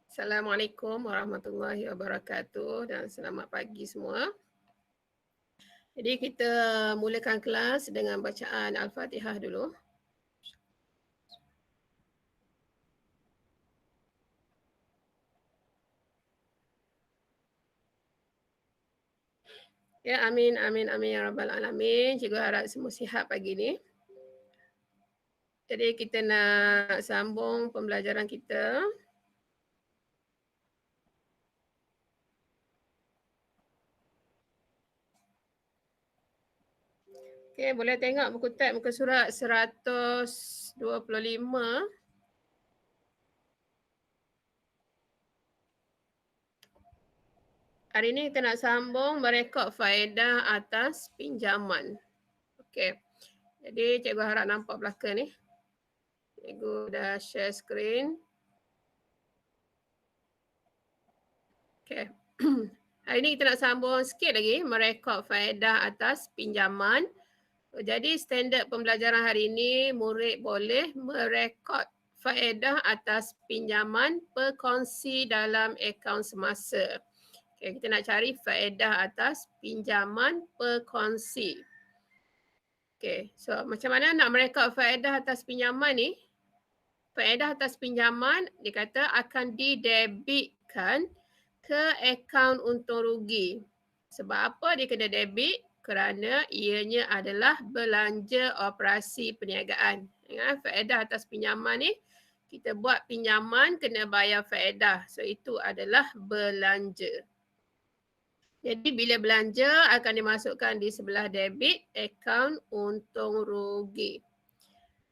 Assalamualaikum warahmatullahi wabarakatuh dan selamat pagi semua. Jadi kita mulakan kelas dengan bacaan Al-Fatihah dulu. Ya, amin, amin, amin ya rabbal alamin. Cikgu harap semua sihat pagi ni. Jadi kita nak sambung pembelajaran kita. Okey, boleh tengok buku tab muka surat 125. Hari ni kita nak sambung merekod faedah atas pinjaman. Okey. Jadi cikgu harap nampak belakang ni. Cikgu dah share screen. Okay. Hari ni kita nak sambung sikit lagi merekod faedah atas pinjaman. Jadi standard pembelajaran hari ini murid boleh merekod faedah atas pinjaman berkongsi dalam akaun semasa. Okay, kita nak cari faedah atas pinjaman berkongsi. Okay, so macam mana nak merekod faedah atas pinjaman ni? Faedah atas pinjaman dikata akan didebitkan ke akaun untung rugi. Sebab apa dia kena debit? Kerana ianya adalah belanja operasi perniagaan. Ya, faedah atas pinjaman ni, kita buat pinjaman kena bayar faedah. So itu adalah belanja. Jadi bila belanja akan dimasukkan di sebelah debit akaun untung rugi.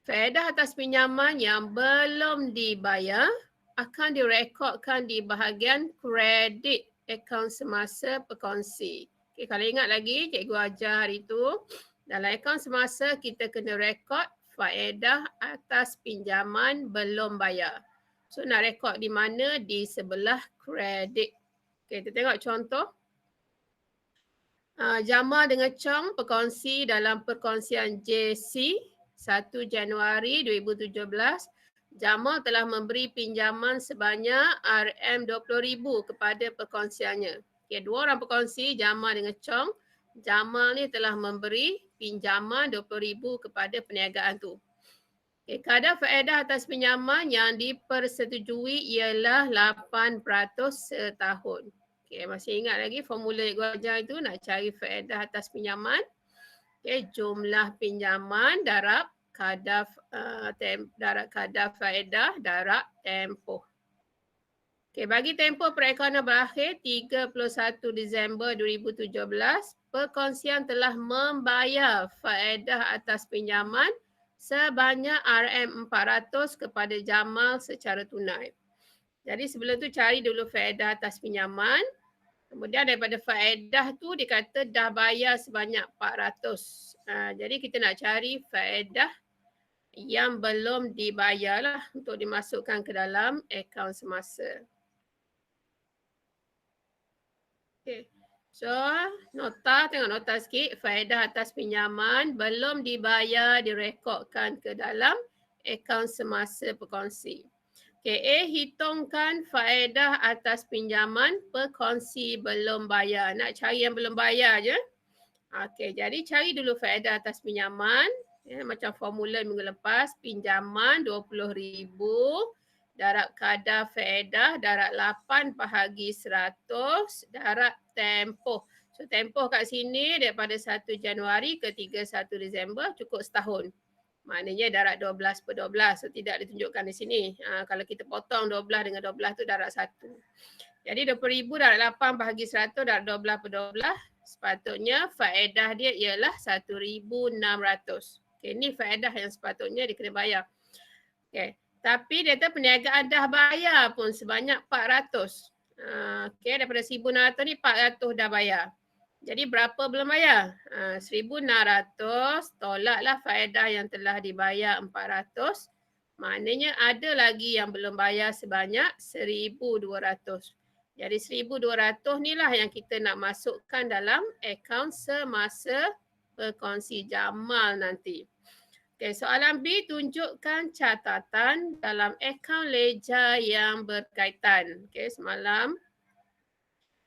Faedah atas pinjaman yang belum dibayar akan direkodkan di bahagian kredit akaun semasa perkongsi. Okay, kalau ingat lagi cikgu ajar hari tu, dalam akaun semasa kita kena rekod faedah atas pinjaman belum bayar. So nak rekod di mana? Di sebelah kredit. Okay, kita tengok contoh. Jama dengan Chong perkongsi dalam perkongsian JC 1 Januari 2017, Jamal telah memberi pinjaman sebanyak RM20,000 kepada perkongsiannya. Okay, dua orang perkongsi, Jamal dengan Chong. Jamal ni telah memberi pinjaman RM20,000 kepada perniagaan tu. Okay, kadar faedah atas pinjaman yang dipersetujui ialah 8% setahun. Okay, masih ingat lagi formula yang gua ajar itu nak cari faedah atas pinjaman. Okay, jumlah pinjaman darab kadar faedah darab tempoh. Okay, bagi tempoh perekonomian berakhir 31 Disember 2017, perkongsian telah membayar faedah atas pinjaman sebanyak RM400 kepada Jamal secara tunai. Jadi sebelum tu cari dulu faedah atas pinjaman. Kemudian daripada faedah tu dia kata dah bayar sebanyak 400. Jadi kita nak cari faedah yang belum dibayar lah untuk dimasukkan ke dalam akaun semasa. Okay. So nota, tengok nota sikit. Faedah atas pinjaman belum dibayar direkodkan ke dalam akaun semasa perkongsi. Okay, A, hitungkan faedah atas pinjaman perkongsi belum bayar. Nak cari yang belum bayar je. Okay, jadi cari dulu faedah atas pinjaman. Ya, macam formula minggu lepas, pinjaman RM20,000 darab kadar faedah darab 8/100 darab tempoh. So tempoh kat sini daripada 1 Januari ke 31 Disember cukup setahun. Maknanya darab 12/12. So tidak ditunjukkan di sini. Kalau kita potong 12 dengan 12 tu darab 1. Jadi RM20,000 darab 8/100 darab 12/12. Sepatutnya faedah dia ialah RM1,600. Okay, ni faedah yang sepatutnya dia kena bayar. Okay. Tapi dia kata perniagaan dah bayar pun sebanyak 400. Okay, daripada 1,600 ni 400 dah bayar. Jadi berapa belum bayar? 1,600 tolaklah faedah yang telah dibayar 400. Maknanya ada lagi yang belum bayar sebanyak 1,200. Jadi 1,200 ni lah yang kita nak masukkan dalam akaun semasa perkongsi Jamal nanti. Okey, soalan B, tunjukkan catatan dalam akaun ledger yang berkaitan. Okey, semalam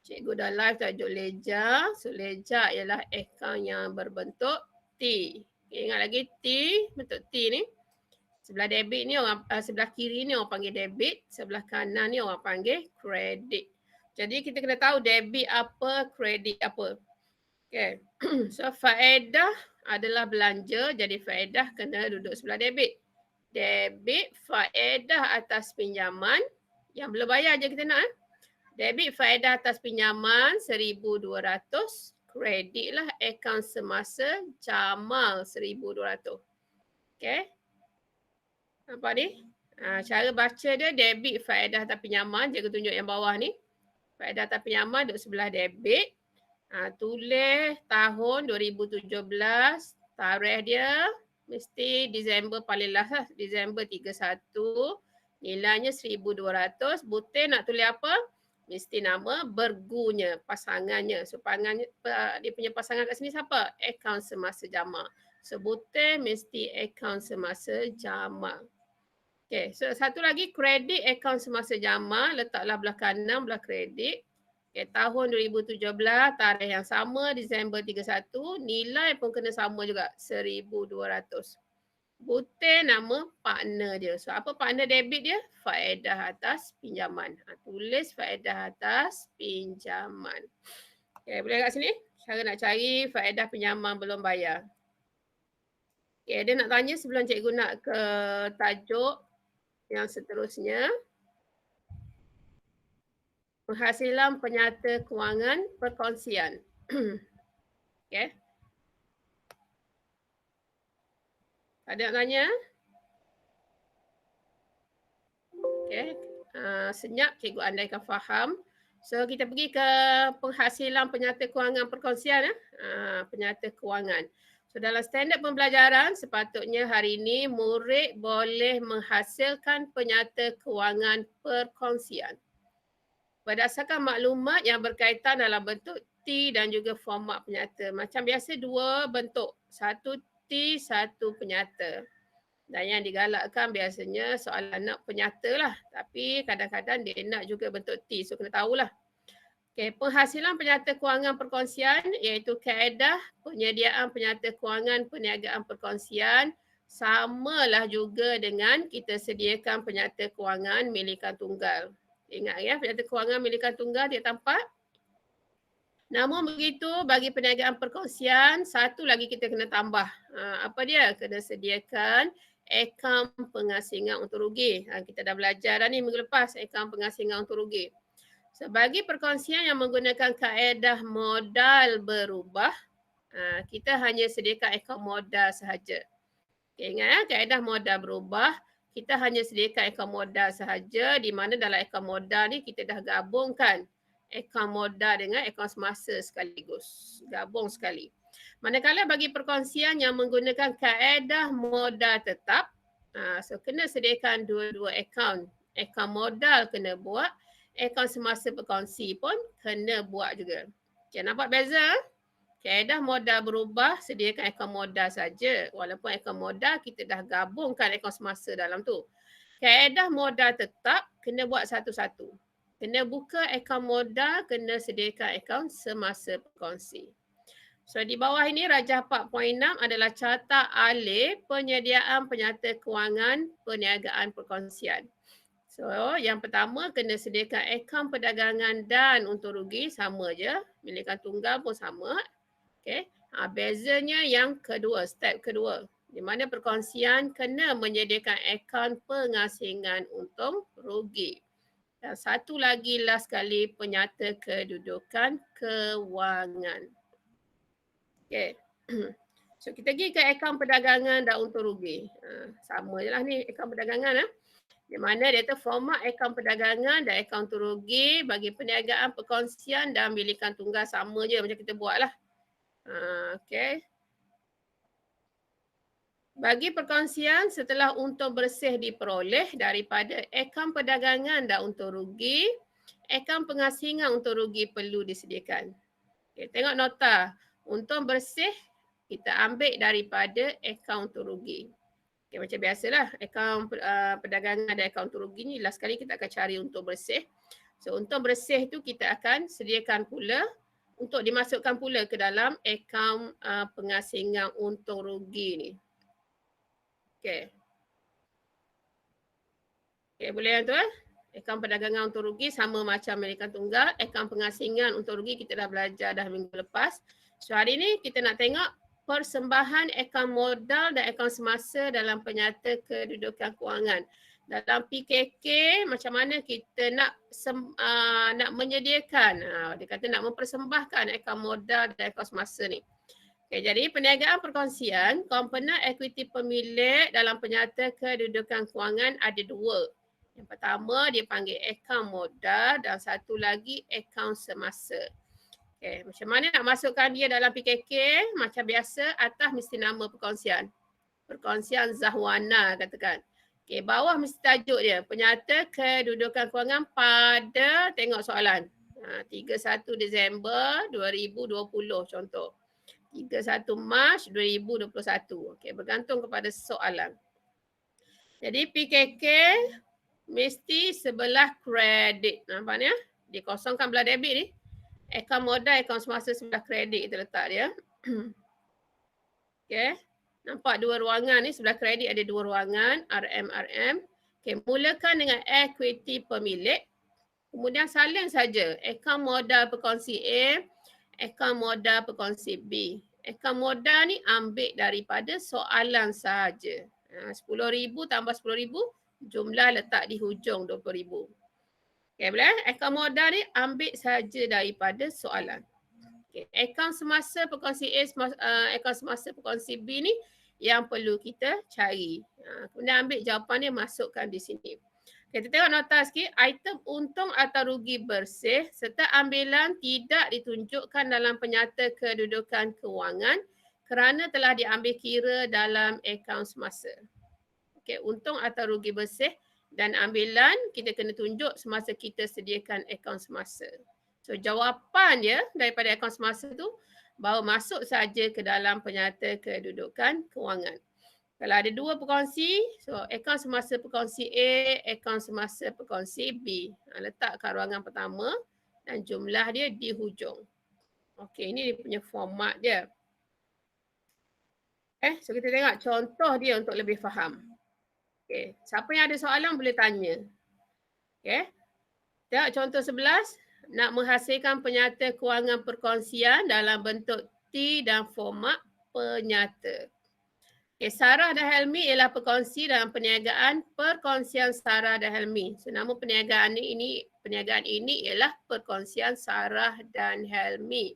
cikgu dah live tajuk ledger. So ledger ialah akaun yang berbentuk T. Okay, ingat lagi T, bentuk T ni. Sebelah debit ni orang sebelah kiri ni orang panggil debit, sebelah kanan ni orang panggil kredit. Jadi kita kena tahu debit apa, kredit apa. Okay. So faedah adalah belanja, jadi faedah kena duduk sebelah debit. Debit faedah atas pinjaman yang belum bayar je kita nak. Debit faedah atas pinjaman 1,200, kredit lah akaun semasa Jamal 1,200. Okay. Nampak ni? Cara baca dia debit faedah atas pinjaman, cikgu tunjuk yang bawah ni. Faedah atas pinjaman duduk sebelah debit. Tulis tahun 2017, tarikh dia mesti Disember paling last lah, Disember 31, nilainya 1,200, butir nak tulis apa? Mesti nama bergunya, pasangannya. So dia punya pasangan kat sini siapa? Akaun semasa Jamal. So butir mesti akaun semasa Jamal. Okay, so satu lagi kredit akaun semasa Jamal, letaklah belah kanan belah kredit. Okay, tahun 2017, tarikh yang sama, Disember 31, nilai pun kena sama juga, 1,200. Butir nama partner dia. So apa partner debit dia? Faedah atas pinjaman. Tulis faedah atas pinjaman. Okay, boleh kat sini? Cara nak cari faedah pinjaman belum bayar. Okay, dia nak tanya sebelum cikgu nak ke tajuk yang seterusnya. Penghasilan penyata kewangan perkongsian. Okay. Ada nak tanya? Okay. Senyap cikgu andaikan faham. So kita pergi ke penghasilan penyata kewangan perkongsian. Penyata kewangan. So dalam standard pembelajaran sepatutnya hari ini murid boleh menghasilkan penyata kewangan perkongsian berdasarkan maklumat yang berkaitan dalam bentuk T dan juga format penyata. Macam biasa dua bentuk, satu T, satu penyata. Dan yang digalakkan biasanya soalan nak penyata lah. Tapi kadang-kadang dia nak juga bentuk T, so kena tahulah. Okay, penghasilan penyata kewangan perkongsian iaitu kaedah penyediaan penyata kewangan perniagaan perkongsian samalah juga dengan kita sediakan penyata kewangan milikan tunggal. Ingat ya, penyata kewangan milikan tunggal dia tampak. Namun begitu bagi perniagaan perkongsian, satu lagi kita kena tambah. Apa dia? Kena sediakan akaun pengasingan untuk rugi. Kita dah belajar dah ni minggu lepas, akaun pengasingan untuk rugi. Bagi perkongsian yang menggunakan kaedah modal berubah, kita hanya sediakan akaun modal sahaja. Okay, ingat ya, kaedah modal berubah, kita hanya sediakan akaun modal sahaja, di mana dalam akaun modal ni kita dah gabungkan akaun modal dengan akaun semasa sekaligus. Gabung sekali. Manakala bagi perkongsian yang menggunakan kaedah modal tetap, so kena sediakan dua-dua akaun. Akaun modal kena buat, akaun semasa berkongsi pun kena buat juga. Okay, nampak beza? Kaedah modal berubah, sediakan akaun modal saja. Walaupun akaun modal kita dah gabungkan akaun semasa dalam tu. Kaedah modal tetap kena buat satu-satu. Kena buka akaun modal, kena sediakan akaun semasa berkongsi. So di bawah ini Rajah 4.6 adalah carta alih penyediaan penyata kewangan perniagaan perkongsian. So yang pertama kena sediakan akaun perdagangan dan untung rugi, sama je. Milikan tunggal pun sama. Okay. Bezanya yang kedua, step kedua. Di mana perkongsian kena menyediakan akaun pengasingan untung rugi. Dan satu lagi last sekali penyata kedudukan kewangan. Okay. So kita pergi ke akaun perdagangan dan untung rugi. Sama je lah ni akaun perdagangan. Di mana dia tu format akaun perdagangan dan akaun untung rugi bagi perniagaan perkongsian dan milikan tunggal sama je macam kita buat lah. Okay. Bagi perkongsian setelah untung bersih diperoleh daripada akaun perdagangan dan untung rugi, akaun pengasingan untung rugi perlu disediakan. Okay, tengok nota. Untung bersih kita ambil daripada akaun untung rugi. Okay, macam biasalah, akaun perdagangan dan akaun untung rugi ni last kali kita akan cari untung bersih. So untung bersih tu kita akan sediakan pula untuk dimasukkan pula ke dalam akaun pengasingan untung rugi ni. Okay. Okay, boleh yang tu akaun perdagangan untung rugi sama macam American Tunggal. Akaun pengasingan untung rugi kita dah belajar dah minggu lepas. So hari ni kita nak tengok persembahan akaun modal dan akaun semasa dalam penyata kedudukan kewangan. Dalam PKK macam mana kita nak menyediakan, dia kata nak mempersembahkan akaun modal dan akaun semasa ni. Okay, jadi perniagaan perkongsian, komponen equity pemilik dalam penyata kedudukan kewangan ada dua. Yang pertama dia panggil akaun modal dan satu lagi akaun semasa. Okay, macam mana nak masukkan dia dalam PKK? Macam biasa, atas mesti nama perkongsian. Perkongsian Zahwana katakan. Okay, bawah mesti tajuk dia. Penyata kedudukan kewangan pada, tengok soalan. 31 Disember 2020 contoh. 31 Mac 2021. Okay, bergantung kepada soalan. Jadi PKK mesti sebelah kredit. Nampak ni ya? Dikosongkan belah debit ni. Akaun modal, akaun semasa sebelah kredit kita letak dia. Okay. Nampak dua ruangan ni, sebelah kredit ada dua ruangan, RM. Okay, mulakan dengan equity pemilik. Kemudian salin saja akaun modal perkongsi A, akaun modal perkongsi B. Akaun modal ni ambil daripada soalan sahaja. 10,000 tambah 10,000, jumlah letak di hujung 20,000. Okay, boleh? Akaun modal ni ambil saja daripada soalan. Okay. Akaun semasa perkongsi A, akaun semasa perkongsi B ni yang perlu kita cari. Kemudian ambil jawapan dia, masukkan di sini. Okay, kita tengok nota sikit. Item untung atau rugi bersih serta ambilan tidak ditunjukkan dalam penyata kedudukan kewangan kerana telah diambil kira dalam akaun semasa. Okay, untung atau rugi bersih dan ambilan kita kena tunjuk semasa kita sediakan akaun semasa. So jawapan dia daripada akaun semasa tu baru masuk saja ke dalam penyata kedudukan kewangan. Kalau ada dua perkongsi, so akaun semasa perkongsi A, akaun semasa perkongsi B. Letak kat ruangan pertama dan jumlah dia di hujung. Okey, ini dia punya format dia. So kita tengok contoh dia untuk lebih faham. Okay. Siapa yang ada soalan boleh tanya. Okay. Tengok contoh 11. Nak menghasilkan penyata kewangan perkongsian dalam bentuk T dan format penyata. Okay. Sarah dan Helmi ialah perkongsi dalam perniagaan perkongsian Sarah dan Helmi. So nama perniagaan ini ialah perkongsian Sarah dan Helmi.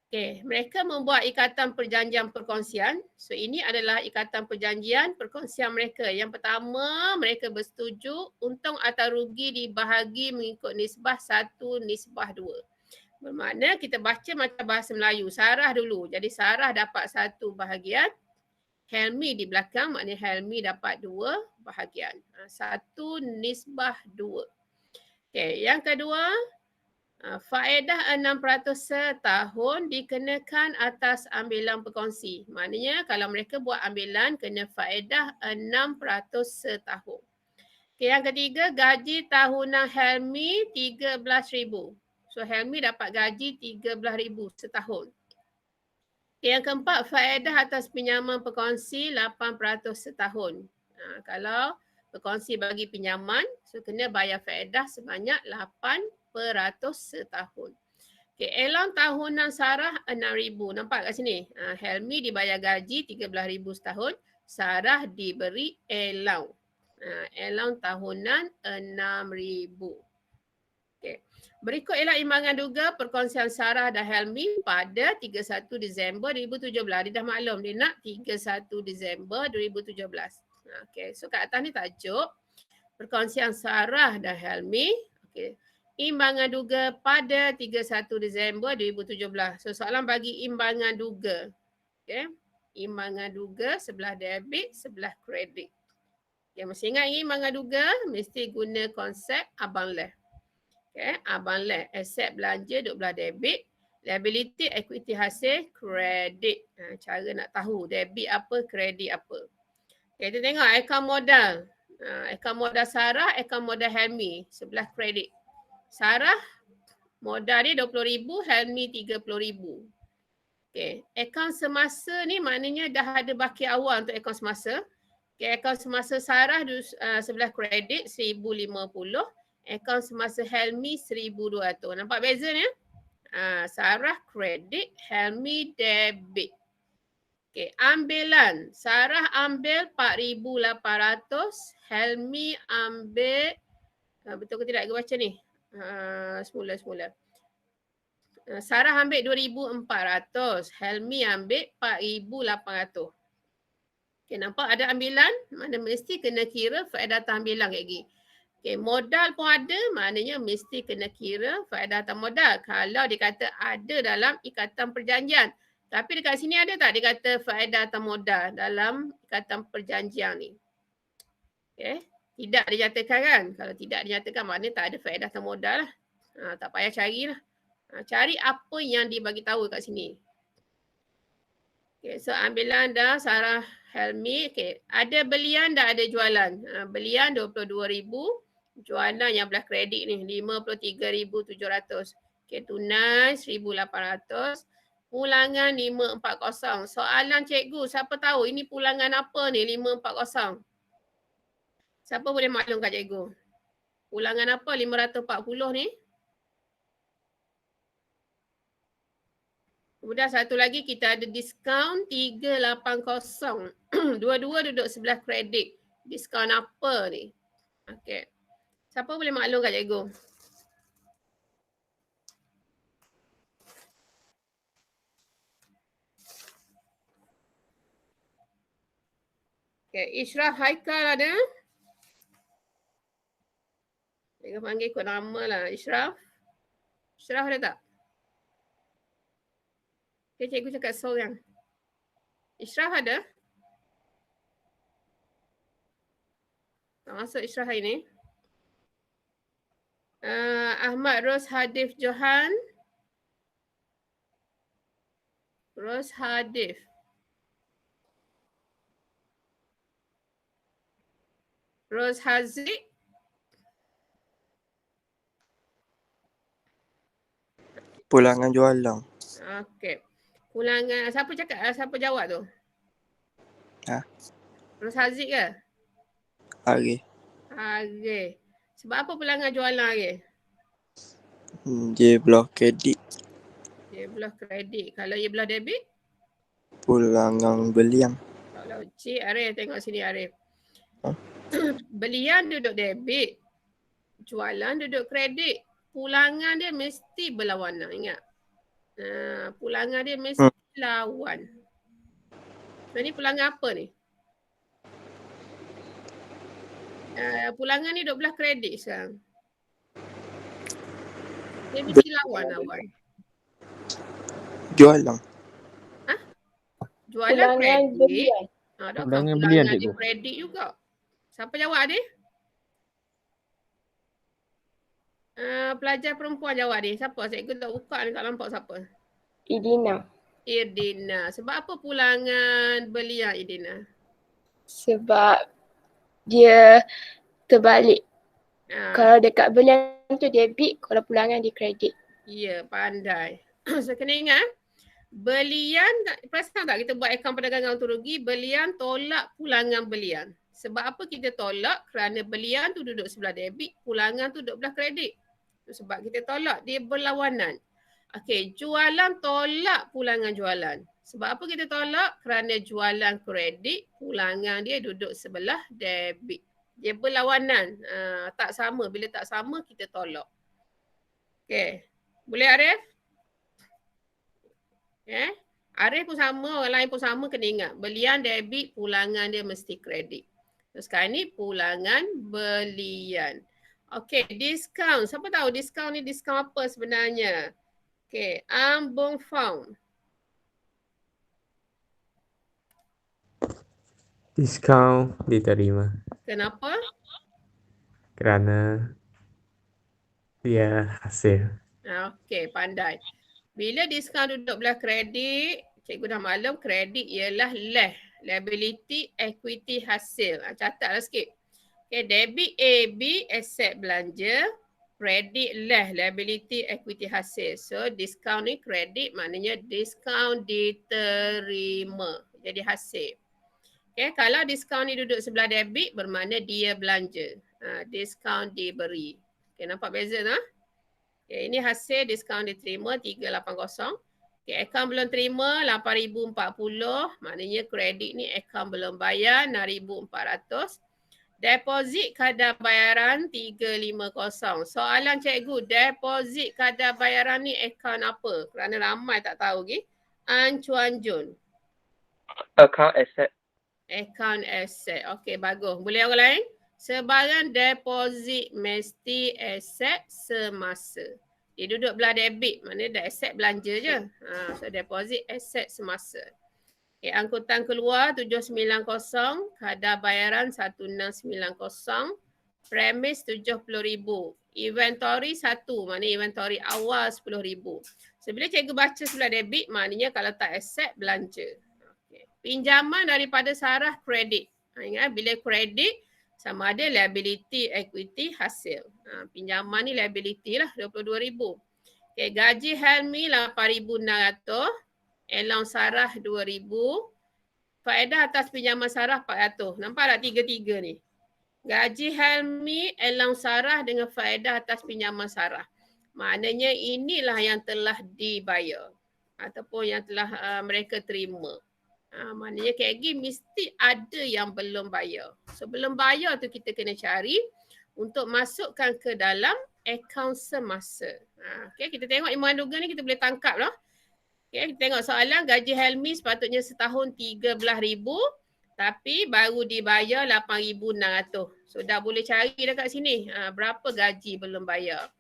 Okay, mereka membuat ikatan perjanjian perkongsian. So ini adalah ikatan perjanjian perkongsian mereka. Yang pertama, mereka bersetuju untung atau rugi dibahagi mengikut nisbah 1:2. Bermakna kita baca macam bahasa Melayu. Sarah dulu. Jadi Sarah dapat 1 bahagian. Helmi di belakang, maknanya Helmi dapat 2 bahagian. 1:2. Okay, yang kedua, faedah 6% setahun dikenakan atas ambilan perkongsi. Maknanya kalau mereka buat ambilan kena faedah 6% setahun. Okay, yang ketiga, gaji tahunan Helmi 13,000. So Helmi dapat gaji 13,000 setahun. Okay, yang keempat, faedah atas pinjaman perkongsi 8% setahun. Kalau perkongsi bagi pinjaman, so kena bayar faedah sebanyak 8% setahun. Okay, elang tahunan Sarah 6,000. Nampak kat sini? Helmi dibayar gaji 13,000 setahun. Sarah diberi elang. Elang tahunan 6,000. Okay. Berikut ialah imbangan duga perkongsian Sarah dan Helmi pada 31 Disember 2017. Dia dah maklum dia nak 31 Disember 2017. Okay. So kat atas ni tajuk perkongsian Sarah dan Helmi. Okay. Imbangan duga pada 31 Disember 2017. So soalan bagi imbangan duga. Okay. Imbangan duga sebelah debit, sebelah kredit. Okay. Mesti ingat imbangan duga mesti guna konsep abang leh. Okay. Abang leh. Aset belanja duduk belah debit. Liability, equity hasil, kredit. Cara nak tahu debit apa, kredit apa. Okay, kita tengok akaun modal. Akaun modal Sarah, akaun modal Helmi. Sebelah kredit. Sarah, modal dia RM20,000, Helmi RM30,000. Okay, akaun semasa ni maknanya dah ada baki awal untuk akaun semasa. Okay, akaun semasa Sarah sebelah kredit RM1,050. Akaun semasa Helmi RM1,200. Nampak beza ni? Sarah kredit, Helmi debit. Okay, ambilan. Sarah ambil RM4,800. Helmi ambil, betul ke tidak kita baca ni? Semula. Sarah ambil RM2,400. Helmi ambil RM4,800. Okay, nampak ada ambilan? Mana mesti kena kira faedah ambilan lagi. Okay, modal pun ada, maknanya mesti kena kira faedah modal. Kalau dikata ada dalam ikatan perjanjian. Tapi dekat sini ada tak dia kata faedah modal dalam ikatan perjanjian ni? Okay, tidak dinyatakan kan? Kalau tidak dinyatakan maknanya tak ada faedah modal lah. Tak payah carilah. Cari apa yang dibagi tahu kat sini. Okay, so ambilan dah Sarah Helmi. Okay, ada belian dah ada jualan. Belian RM22,000. Jualan yang belah kredit ni RM53,700. Okay, tunai RM1,800. Pulangan 540. Soalan cikgu, siapa tahu ini pulangan apa ni 540? Siapa boleh maklumkan cikgu? Pulangan apa 540 ni? Kemudian satu lagi kita ada diskaun 380. Dua-dua duduk sebelah kredit. Diskaun apa ni? Okey. Siapa boleh maklumkan cikgu? Okey, Ishraf Haikal ada? Cikgu panggil ikut nama lah. Ishraf? Ishraf ada tak? Okey, cikgu cakap seorang. Ishraf ada? Tak masuk Ishraf hari ni. Ahmad Ros Hadif Johan. Ros Hadif. Ros Haziq. Pulangan jualan. Okey. Pulangan, siapa cakap, siapa jawab tu? Ros Haziq ke? Hari. Hari. Sebab apa pulangan jualan hari? Dia belah kredit. Dia belah kredit. Kalau dia belah debit? Pulangan belian. Kalau Cik Arif, tengok sini Arif. Belian duduk debit. Jualan duduk kredit. Pulangan dia mesti berlawanan, ingat. Pulangan dia mesti lawan. So ni pulangan apa ni? Pulangan ni duduk belah kredit sekarang. Dia mesti lawan. Jualan. Jualan pulangan kredit. belian. Pulangan belian dia kredit juga. Siapa jawab dia? Pelajar perempuan jawab dia. Siapa? Cikgu tak buka ni, tak nampak siapa. Idina. Irdina. Sebab apa pulangan belian Irdina? Sebab dia terbalik. Kalau dekat belian tu debit, kalau pulangan di kredit. Ya, pandai. So kena ingat, belian, perasan tak kita buat akaun perdagangan untung rugi, belian tolak pulangan belian. Sebab apa kita tolak? Kerana belian tu duduk sebelah debit, pulangan tu duduk sebelah kredit. Sebab kita tolak, dia berlawanan. Okey, jualan tolak pulangan jualan. Sebab apa kita tolak? Kerana jualan kredit, pulangan dia duduk sebelah debit. Dia berlawanan. Tak sama. Bila tak sama, kita tolak. Okey. Boleh Arif? Arif pun sama, orang lain pun sama, kena ingat. Belian debit, pulangan dia mesti kredit. So sekarang ni pulangan belian. Okey, diskaun. Siapa tahu diskaun ni diskaun apa sebenarnya? Okey, Ambung Fong. Diskaun diterima. Kenapa? Kerana dia hasil. Okey, pandai. Bila diskaun duduk belah kredit, cikgu dah maklum kredit ialah leh. liability, equity, hasil. Catatlah sikit. Okay, debit AB aset belanja, kredit less liability, equity, hasil. So discount ni kredit maknanya discount diterima. Jadi hasil. Okay, kalau discount ni duduk sebelah debit bermakna dia belanja. Discount diberi. Okay, nampak beza tak? Okay, ini hasil discount diterima 380. Okay, akaun belum terima 8,040. Maknanya kredit ni akaun belum bayar 6,400. Deposit kadar bayaran 350. Soalan cikgu, deposit kadar bayaran ni akaun apa? Kerana ramai tak tahu lagi. Ancuan Jun. Account asset. Account asset. Okey, bagus. Boleh orang lain? Sebarang deposit mesti aset semasa. Dia duduk belah debit. Maknanya dah aset belanja je. So deposit aset semasa. Okay, angkutan keluar 790. Kadar bayaran 1690. Premis 70,000. Inventory 1. Maknanya inventory awal 10,000. So bila cikgu baca sebelah debit, maknanya kalau tak aset belanja. Pinjaman daripada sarah kredit. Ingat bila kredit sama ada liability, equity, hasil. Pinjaman ni liability lah 22,000. Okay, gaji Helmi 8,600. Allowance sarah 2,000. Faedah atas pinjaman sarah 400. Nampak tak tiga-tiga ni? Gaji Helmi, allowance sarah dengan faedah atas pinjaman sarah. Maknanya inilah yang telah dibayar. Ataupun yang telah mereka terima. Maknanya KG mesti ada yang belum bayar. So belum bayar tu kita kena cari untuk masukkan ke dalam akaun semasa. Okay, kita tengok ilmu handuga ni kita boleh tangkap lah. Okay, kita tengok soalan gaji Helmi sepatutnya setahun 13,000 tapi baru dibayar 8,600. So dah boleh cari dekat sini berapa gaji belum bayar.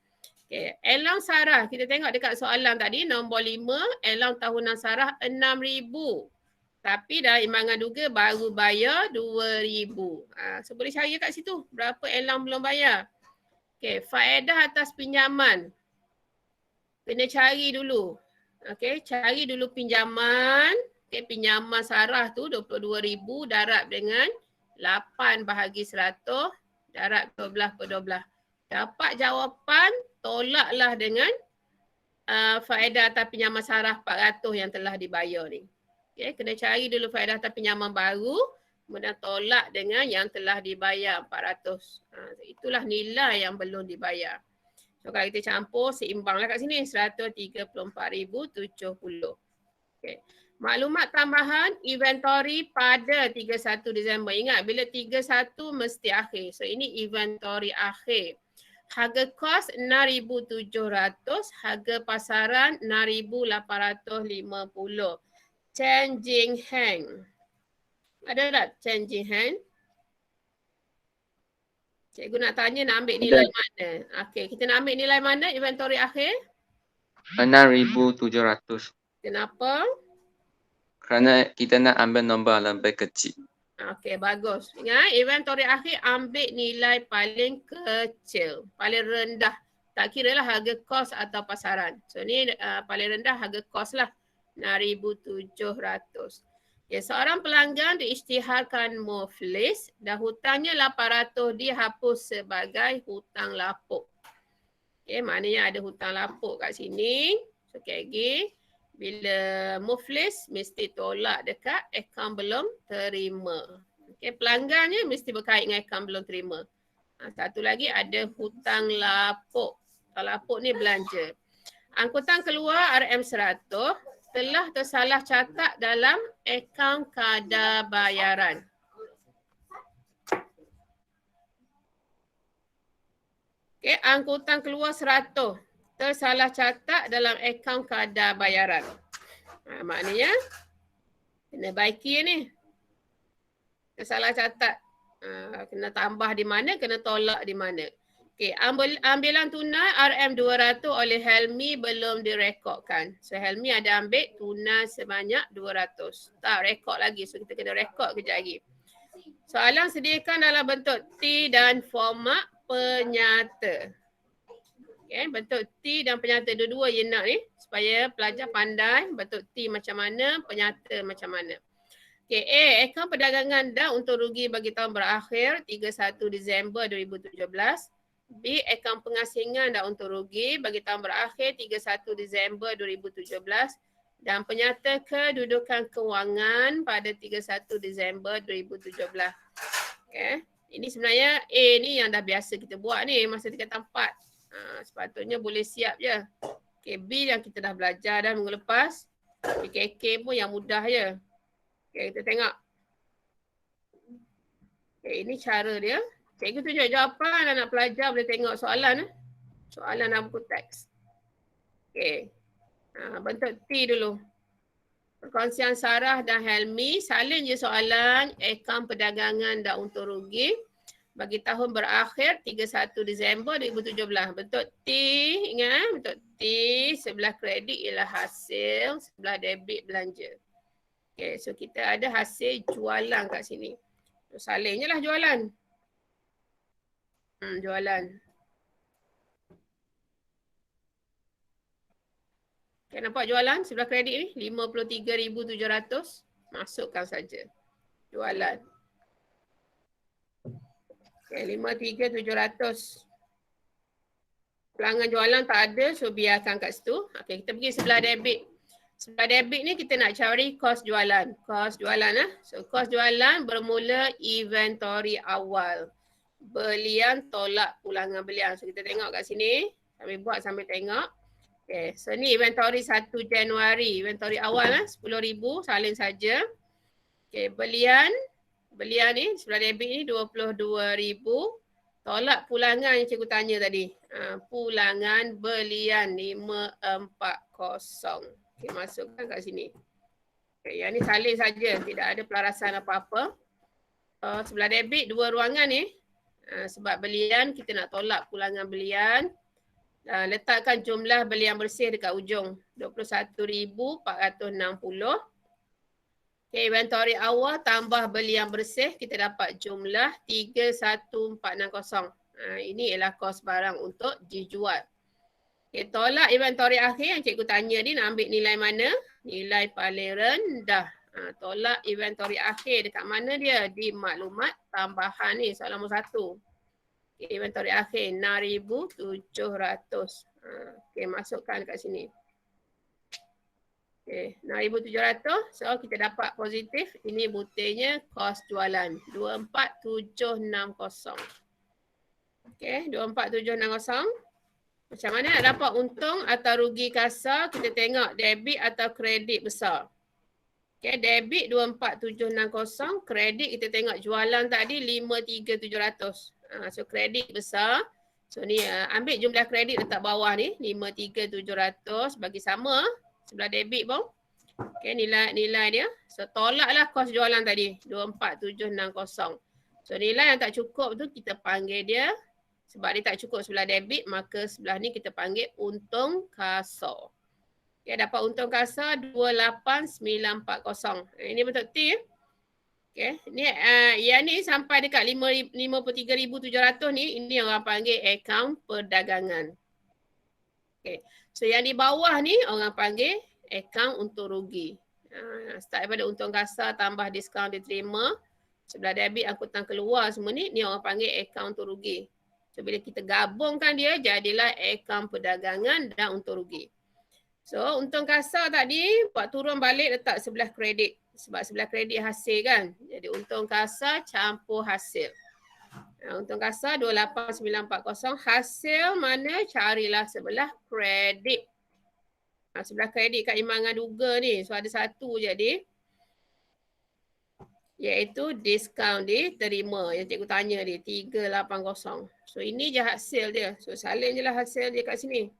Okay, allowance sarah kita tengok dekat soalan tadi nombor 5, allowance tahunan sarah 6,000. Tapi dah imbangan duga baru bayar 2,000. So boleh cari kat situ berapa allowance belum bayar. Okay, faedah atas pinjaman. Kena cari dulu. Okay, cari dulu pinjaman. Okay, pinjaman sarah tu 22,000 darab dengan 8 bahagi 100 darab 12/12. Dapat jawapan, tolaklah dengan faedah atas pinjaman sarah 400 yang telah dibayar ni. Okay, kena cari dulu faedah atas pinjaman baru, kemudian tolak dengan yang telah dibayar 400. Itulah nilai yang belum dibayar. So kalau kita campur seimbanglah kat sini 134,070. Okay. Maklumat tambahan inventory pada 31 Disember. Ingat bila 31 mesti akhir. So ini inventory akhir. Harga kos 6,700, harga pasaran 6,850. Changing hand. Ada tak changing hand? Cikgu nak tanya nak ambil nilai mana? Okey, kita nak ambil nilai mana inventory akhir? 6,700. Kenapa? Kerana kita nak ambil nombor lebih kecil. Okey, bagus. Ingat inventory akhir ambil nilai paling kecil, paling rendah. Tak kira lah harga kos atau pasaran. So ni paling rendah harga kos lah. 6,700. Ya, seorang pelanggan diisytiharkan muflis dan hutangnya 800 dihapus sebagai hutang lapuk. Okay, maknanya ada hutang lapuk kat sini. So, KG, bila muflis mesti tolak dekat akaun belum terima. Okay, pelanggannya mesti berkait dengan akaun belum terima. Satu lagi ada hutang lapuk. Hutang lapuk ni belanja. Angkutan keluar RM100. Telah tersalah catat dalam akaun kadar bayaran. Okay, angkutan keluar 100. Tersalah catat dalam akaun kadar bayaran. Maknanya, kena baiki ni. Tersalah catat. Kena tambah di mana, kena tolak di mana. Okay, ambilan tunai RM200 oleh Helmi belum direkodkan. So Helmi ada ambil tunai sebanyak 200. Tak rekod lagi. So kita kena rekod kejap lagi. Soalan sediakan dalam bentuk T dan format penyata. Okay, bentuk T dan penyata. Dua-dua you nak ni. Supaya pelajar pandai bentuk T macam mana, penyata macam mana. Okay, A. Akaun perdagangan dan untung rugi bagi tahun berakhir 31 Disember 2017. B. Akaun pengasingan dan untung rugi bagi tahun berakhir 31 Disember 2017. Dan penyata kedudukan kewangan pada 31 Disember 2017. Okay. Ini sebenarnya A ni yang dah biasa kita buat ni masa tingkatan 4. Sepatutnya boleh siap je. Okay, B yang kita dah belajar dah minggu lepas. KK pun yang mudah je. Okay, kita tengok. Okay, ini cara dia. Cikgu tunjuk jawapan, anak pelajar boleh tengok soalan. Soalan dalam buku teks. Okay. Bentuk T dulu. Perkongsian Sarah dan Helmi. Salin je soalan akaun perdagangan dan untung rugi bagi tahun berakhir 31 Disember 2017. Bentuk T, ingat bentuk T, sebelah kredit ialah hasil, sebelah debit belanja. Okay, so kita ada hasil jualan kat sini. So, salin je lah jualan. Jualan. Okay, nampak jualan sebelah kredit ni? 53,700. Masukkan saja. Jualan. Okay, 53,700. Pelanggan jualan tak ada, so biarkan kat situ. Okay, kita pergi sebelah debit. Sebelah debit ni kita nak cari kos jualan. Kos jualan So kos jualan bermula inventory awal. Belian tolak pulangan belian. So kita tengok kat sini. Sambil buat sambil tengok. Okay, so ni inventory 1 Januari. Inventory awal 10,000 salin saja. Okay, belian ni sebelah debit ni 22,000. Tolak pulangan yang cikgu tanya tadi. Pulangan belian 540. Okay, masukkan kat sini. Okay, yang ni salin saja, tidak ada pelarasan apa-apa. Sebelah debit dua ruangan ni. Sebab belian kita nak tolak pulangan belian. Letakkan jumlah belian bersih dekat ujung. 21,460. Okay, inventory awal tambah belian bersih kita dapat jumlah 31,460. Ini ialah kos barang untuk dijual. Okay, tolak inventory akhir yang cikgu tanya ni nak ambil nilai mana? Nilai paling rendah. Tolak inventory akhir dekat mana dia? Di maklumat tambahan ni soalan nombor 1. Okay, inventory akhir 6,700. Okay, masukkan kat sini. Okay, 6,700. So kita dapat positif. Ini buktinya kos jualan. 24,760. Okay, 24,760. Macam mana nak dapat untung atau rugi kasar? Kita tengok debit atau kredit besar. Okay, debit 24,760. Kredit kita tengok jualan tadi 53,700. So kredit besar. So ni ambil jumlah kredit letak bawah ni. 53,700 bagi sama. Sebelah debit pun. Okay, nilai dia. So tolaklah kos jualan tadi. 24,760. So nilai yang tak cukup tu kita panggil dia. Sebab dia tak cukup sebelah debit, maka sebelah ni kita panggil untung kasar. Okay, dapat untung kasar 28,940. Ini bentuk T. Okay, ni yang ni sampai dekat 53,700 ni, ini orang panggil akaun perdagangan. Okay, so yang di bawah ni orang panggil akaun untung rugi. Start daripada untung kasar tambah diskaun diterima. Sebelah debit angkutan keluar semua ni orang panggil akaun untung rugi. So bila kita gabungkan dia, jadilah akaun perdagangan dan untung rugi. So untung kasar tadi buat turun balik letak sebelah kredit. Sebab sebelah kredit hasil kan. Jadi untung kasar campur hasil. Untung kasar 28,940. Hasil mana? Carilah sebelah kredit. Sebelah kredit kat imbangan duga ni. So ada satu je dia. Iaitu diskaun diterima yang cikgu tanya dia 380. So ini je hasil dia. So salin je lah hasil dia kat sini.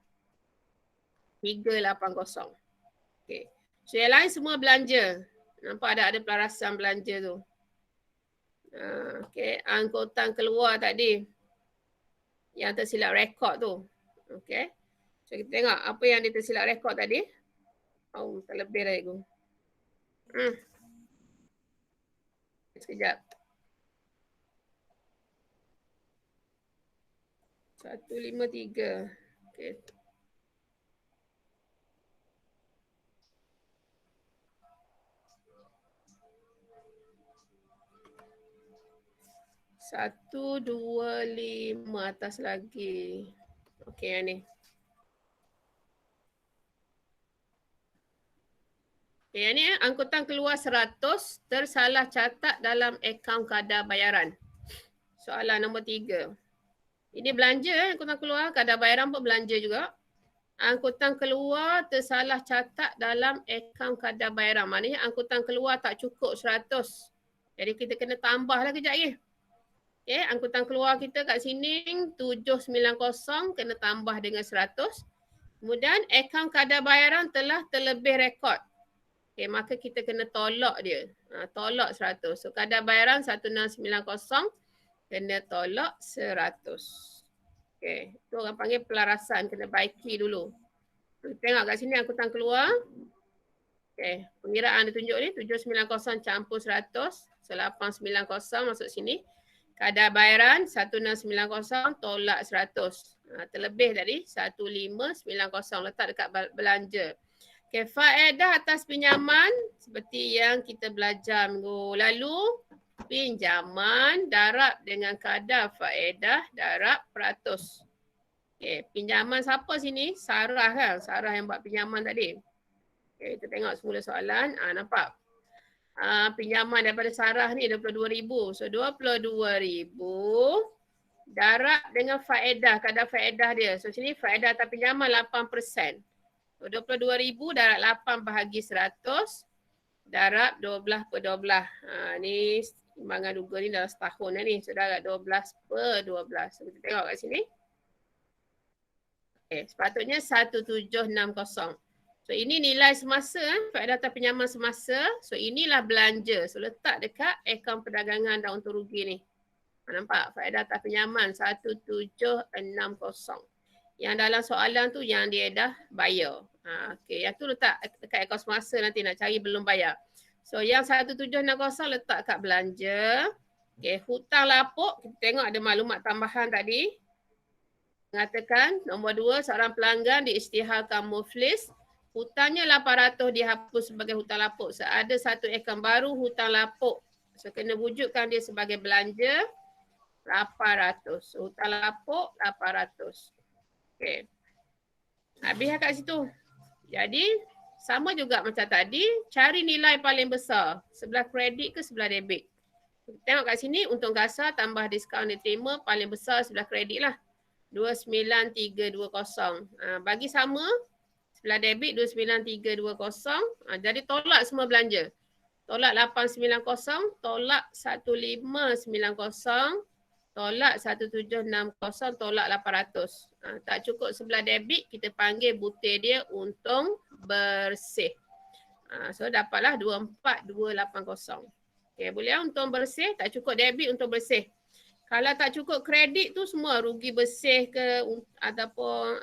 380. Okay. So yang lain semua belanja. Nampak ada pelarasan belanja tu. Okay. Angkutan keluar tadi. Yang tersilap rekod tu. Okay. So kita tengok apa yang dia tersilap rekod tadi. Oh, terlebih dah cikgu. Sekejap. 153. Okay. 125 atas lagi. Okey, yang ni. Okay, yang ni angkutan keluar 100 tersalah catat dalam akaun kadar bayaran. Soalan nombor 3. Ini belanja angkutan keluar, kadar bayaran pun belanja juga. Angkutan keluar tersalah catat dalam akaun kadar bayaran. Maknanya angkutan keluar tak cukup 100. Jadi kita kena tambah lah kejap lagi. Okay, angkutan keluar kita kat sini 790 kena tambah dengan 100. Kemudian akaun kadar bayaran telah terlebih rekod. Okay, maka kita kena tolak dia. Tolak 100. So kadar bayaran 1690 kena tolak 100. Okay, tu orang panggil pelarasan, kena baiki dulu. Tengok kat sini angkutan keluar. Okay, pengiraan dia tunjuk ni 790 campur 100. So 890 masuk sini. Kadar bayaran 1690 tolak 100. Terlebih tadi 1590 letak dekat belanja. Okay, faedah atas pinjaman seperti yang kita belajar minggu lalu. Pinjaman darab dengan kadar faedah darab peratus. Okay, pinjaman siapa sini? Sarah kan? Sarah yang buat pinjaman tadi. Okay, kita tengok semula soalan. Nampak? Pinjaman daripada Sarah ni 22,000. So 22,000 darab dengan faedah, kadar faedah dia. So sini faedah atas pinjaman 8%. So 22,000 darab 8 bahagi 100 darab 12/12. Ni timbangan duga ni dalam setahun ni. So darab 12/12. So kita tengok kat sini. Okay, sepatutnya 1760. So ini nilai semasa, faedah atas pinjaman semasa. So inilah belanja. So letak dekat akaun perdagangan dan untung rugi ni. Nampak? Faedah atas pinjaman 1760. Yang dalam soalan tu yang dia dah bayar. Okay, yang tu letak dekat akaun semasa nanti nak cari belum bayar. So yang 1760 letak kat belanja. Okay, hutang lapuk, kita tengok ada maklumat tambahan tadi. Mengatakan nombor 2, seorang pelanggan diisytiharkan muflis. Hutangnya 800 dihapus sebagai hutang lapuk. So ada satu akaun baru hutang lapuk. So kena wujudkan dia sebagai belanja 800. So hutang lapuk 800. Okay. Habis kat situ. Jadi sama juga macam tadi, cari nilai paling besar. Sebelah kredit ke sebelah debit. Tengok kat sini untung kasar tambah diskaun diterima paling besar sebelah kredit lah. 29320. Bagi sama, sebelah debit 29320. Jadi tolak semua belanja. Tolak 890, tolak 1590, tolak 1760, tolak 800. Tak cukup sebelah debit, kita panggil butir dia untung bersih. So dapatlah 24280. Okay, boleh untung bersih, tak cukup debit untung bersih. Kalau tak cukup kredit tu semua rugi bersih ke ataupun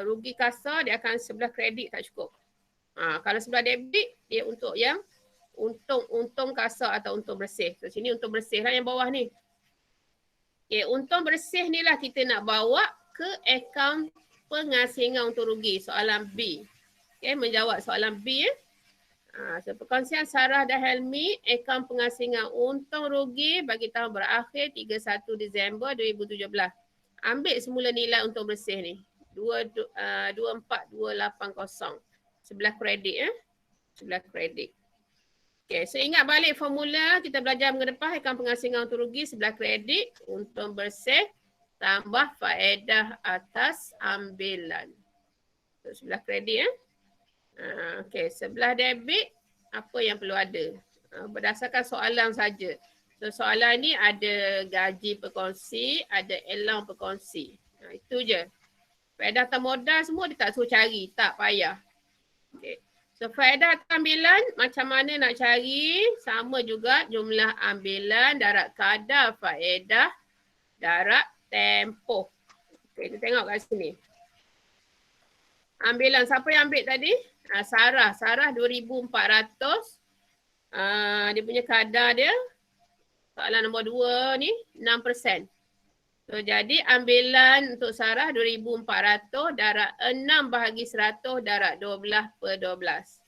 rugi kasar, dia akan sebelah kredit tak cukup. Kalau sebelah debit dia untuk yang untung kasar atau untung bersih. So sini untung bersih lah yang bawah ni. Okay, untung bersih ni lah kita nak bawa ke akaun pengasingan untung rugi. Soalan B. Okay, menjawab soalan B. So perkongsian Sarah dan Helmi, akaun pengasingan untung rugi bagi tahun berakhir 31 Disember 2017. Ambil semula nilai untung bersih ni. 24280. Sebelah kredit. Sebelah kredit. Okay, so ingat balik formula kita belajar minggu depan, akaun pengasingan untung rugi sebelah kredit, untung bersih tambah faedah atas ambilan. So sebelah kredit. Okay, sebelah debit apa yang perlu ada? Berdasarkan soalan saja. So soalan ni ada gaji berkongsi, ada allowance berkongsi. Itu je. Faedah atas modal semua dia tak suruh cari, tak payah. Okay. So faedah atas ambilan macam mana nak cari? Sama juga jumlah ambilan darab kadar faedah darab tempoh. Okay, kita tengok kat sini. Ambilan siapa yang ambil tadi? Sarah 2,400. Dia punya kadar dia, soalan nombor 2 ni 6%. So jadi ambilan untuk Sarah 2,400 darab 6 bahagi 100 darab 12/12.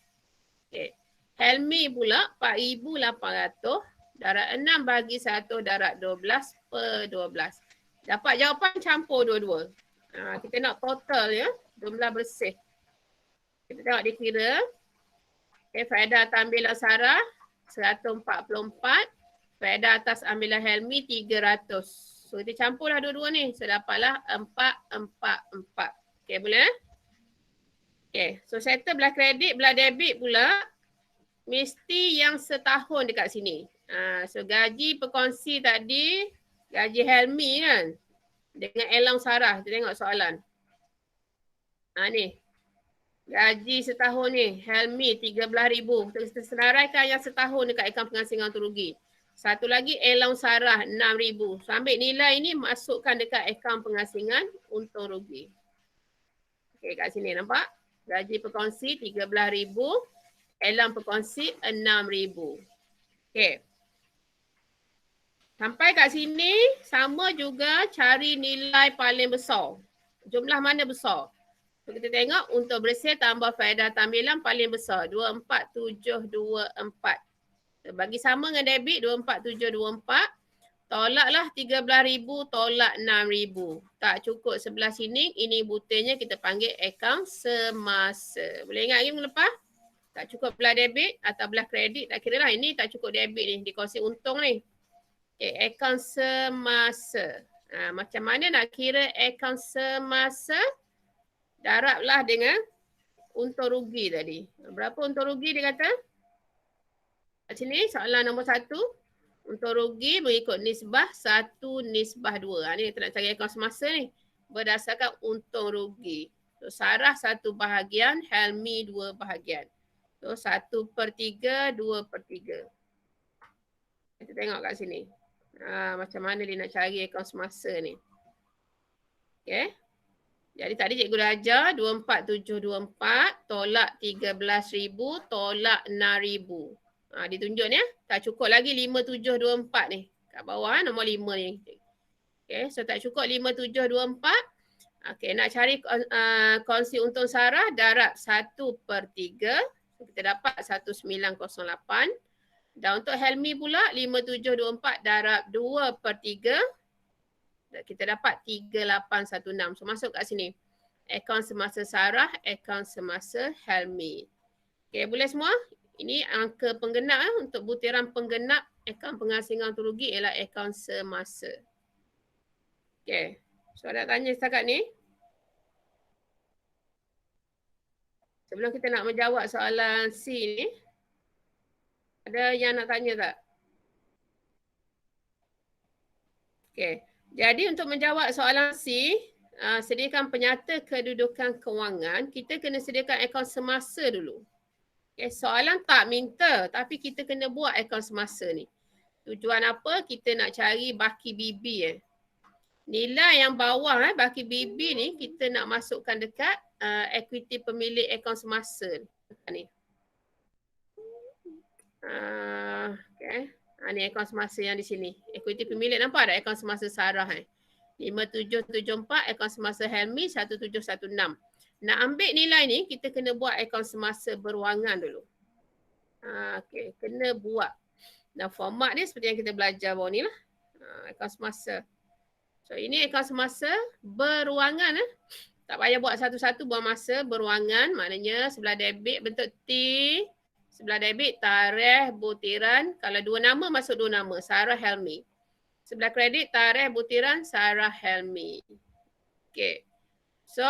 Okay. Helmi pula 4,800 Darab 6 bagi 1 darab 12 per 12. Dapat jawapan campur dua-dua. Kita nak total ya, jumlah bersih. Kita tengok dikira. Okay, faedah atas ambilan Sarah 144. Faedah atas ambilan Helmi 300. So kita campurlah dua-dua ni. So dapatlah 444. Okay, boleh? Okay, so settle belah kredit, belah debit pula mesti yang setahun dekat sini. So gaji berkongsi tadi, gaji Helmi kan dengan Elang Sarah. Kita tengok soalan. Ni. Gaji setahun ni, Helmi 13,000. Kita senaraikan yang setahun dekat akaun pengasingan untung rugi. Satu lagi Elang Sarah 6,000. So ambil nilai ni masukkan dekat akaun pengasingan untung rugi. Okay, kat sini nampak? Gaji berkongsi 13,000, Elang berkongsi 6,000. Okay. Sampai kat sini sama juga cari nilai paling besar. Jumlah mana besar? So, kita tengok untuk bersih tambah faedah tambilan paling besar 24724. So, bagi sama dengan debit 24724. Tolaklah 13,000, tolak 6,000. Tak cukup sebelah sini, ini butirnya kita panggil akaun semasa. Boleh ingat lagi minggu lepas? Tak cukup belah debit atau belah kredit, tak kira lah ini tak cukup debit ni, dikongsi untung ni. Okay, akaun semasa. Macam mana nak kira akaun semasa? Darablah dengan untung rugi tadi. Berapa untung rugi dia kata? Kat sini soalan nombor 1. Untung rugi mengikut nisbah 1/2. Ni kita nak cari akaun semasa ni. Berdasarkan untung rugi. So Sarah 1 bahagian, Helmi 2 bahagian. So 1/3, 2/3. Kita tengok kat sini. Macam mana dia nak cari akaun semasa ni. Okay. Jadi tadi cikgu dah ajar 24724 tolak 13,000 tolak 6,000. Ditunjuk ni ya. Tak cukup lagi 5724 ni. Kat bawah nombor 5 ni. Okay, so tak cukup 5724. Okay, nak cari kongsi untung Sarah darab 1/3. So, kita dapat 1908. Dan untuk Helmi pula 5724 darab 2/3. Kita dapat 3816. So masuk kat sini. Akaun semasa Sarah, akaun semasa Helmi. Okay, boleh semua? Ini angka penggenap untuk butiran penggenap akaun pengasingan untung rugi ialah akaun semasa. Okay. So ada tanya setakat ni? Sebelum kita nak menjawab soalan C ni, ada yang nak tanya tak? Okay. Jadi untuk menjawab soalan C, sediakan penyata kedudukan kewangan, kita kena sediakan akaun semasa dulu. Okay, soalan tak minta tapi kita kena buat akaun semasa ni. Tujuan apa? Kita nak cari baki BB Nilai yang bawah baki BB ni kita nak masukkan dekat equity pemilik akaun semasa ni. Okay. Ni akaun semasa yang di sini. Equity pemilik nampak ada akaun semasa Sarah 5774, akaun semasa Helmi 1716. Nak ambil nilai ni, kita kena buat akaun semasa berwangan dulu. Okay, kena buat. Dan format ni seperti yang kita belajar bawah ni lah. Akaun semasa. So ini akaun semasa berwangan. Tak payah buat satu-satu, buang masa berwangan. Maknanya sebelah debit bentuk T. Sebelah debit tarikh butiran. Kalau dua nama masuk dua nama. Sarah Helmi. Sebelah kredit tarikh butiran Sarah Helmi. Okay. So,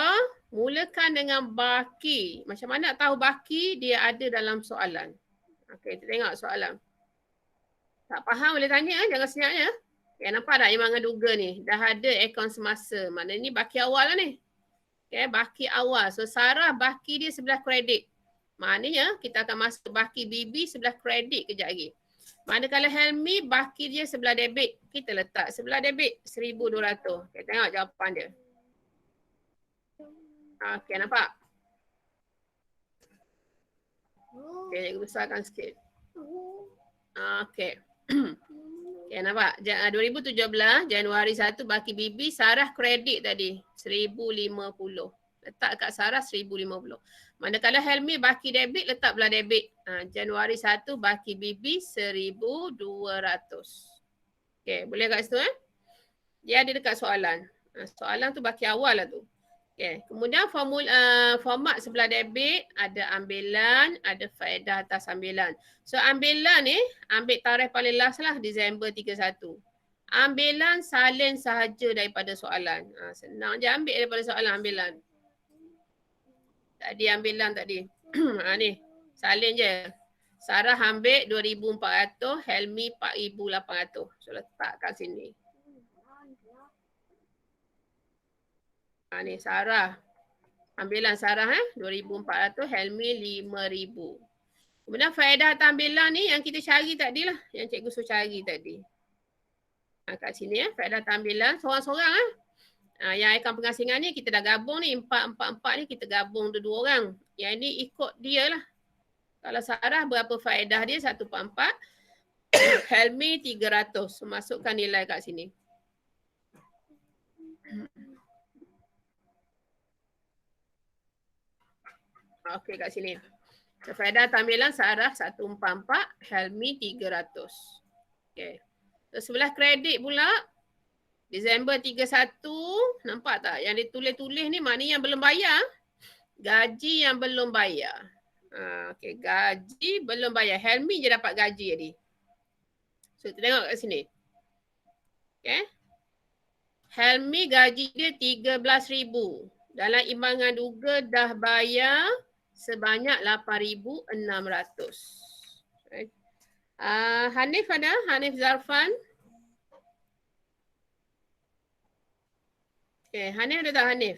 mulakan dengan baki. Macam mana nak tahu baki? Dia ada dalam soalan. Okey, kita tengok soalan. Tak faham boleh tanya, jangan senyapnya. Okay, nampak tak Imam dengan Duga ni? Dah ada akaun semasa. Maknanya ni baki awal lah ni. Okay, baki awal. So, Sarah baki dia sebelah kredit. Maknanya kita akan masuk baki BB sebelah kredit kejap lagi. Manakala Helmi baki dia sebelah debit. Kita letak sebelah debit 1,200. Okay, tengok jawapan dia. Okay, nampak? Okay, cikgu besarkan sikit. Okay. Okay, nampak? 2017, Januari 1, baki BB, Sarah kredit tadi. 1,050. letak kat Sarah 1,050. Manakala Helmi baki debit, letak belah debit. Januari 1 baki Bibi 1,200. Okay, boleh kat situ Dia ada dekat soalan. Soalan tu baki awal lah tu. Okay. Kemudian format sebelah debit, ada ambilan, ada faedah atas ambilan. So ambilan ni, ambil tarikh paling last lah, Disember 31. Ambilan salin sahaja daripada soalan. Senang je ambil daripada soalan ambilan. Tadi ambilan tadi. Ni, salin je. Sarah ambil 2,400, Helmi 4,800. So letak kat sini. Ni Sarah. Ambilan Sarah 2,400, Helmi 5,000. Kemudian faedah atas ambilan ni yang kita cari tadi lah. Yang cikgu suruh cari tadi. Kat sini faedah atas ambilan. Seorang-seorang yang ikon pengasingan ni kita dah gabung ni. 4 ni kita gabung dua orang. Yang ni ikut dia lah. Kalau Sarah berapa faedah dia? 144. Helmi 300. So, masukkan nilai kat sini. Okey, kat sini. So, faedah tampilan Sarah 144, Helmi 300. Okey. So, sebelah kredit pula, Disember 31, nampak tak? Yang ditulis-tulis ni maknanya yang belum bayar. Gaji yang belum bayar. Okey, gaji belum bayar. Helmi je dapat gaji tadi. So, kita tengok kat sini. Okey. Helmi gaji dia 13,000. Dalam imbangan duga dah bayar sebanyak 8,600. Okay. Hanif ada? Hanif Zarfan? Okay, Hanif ada tak Hanif?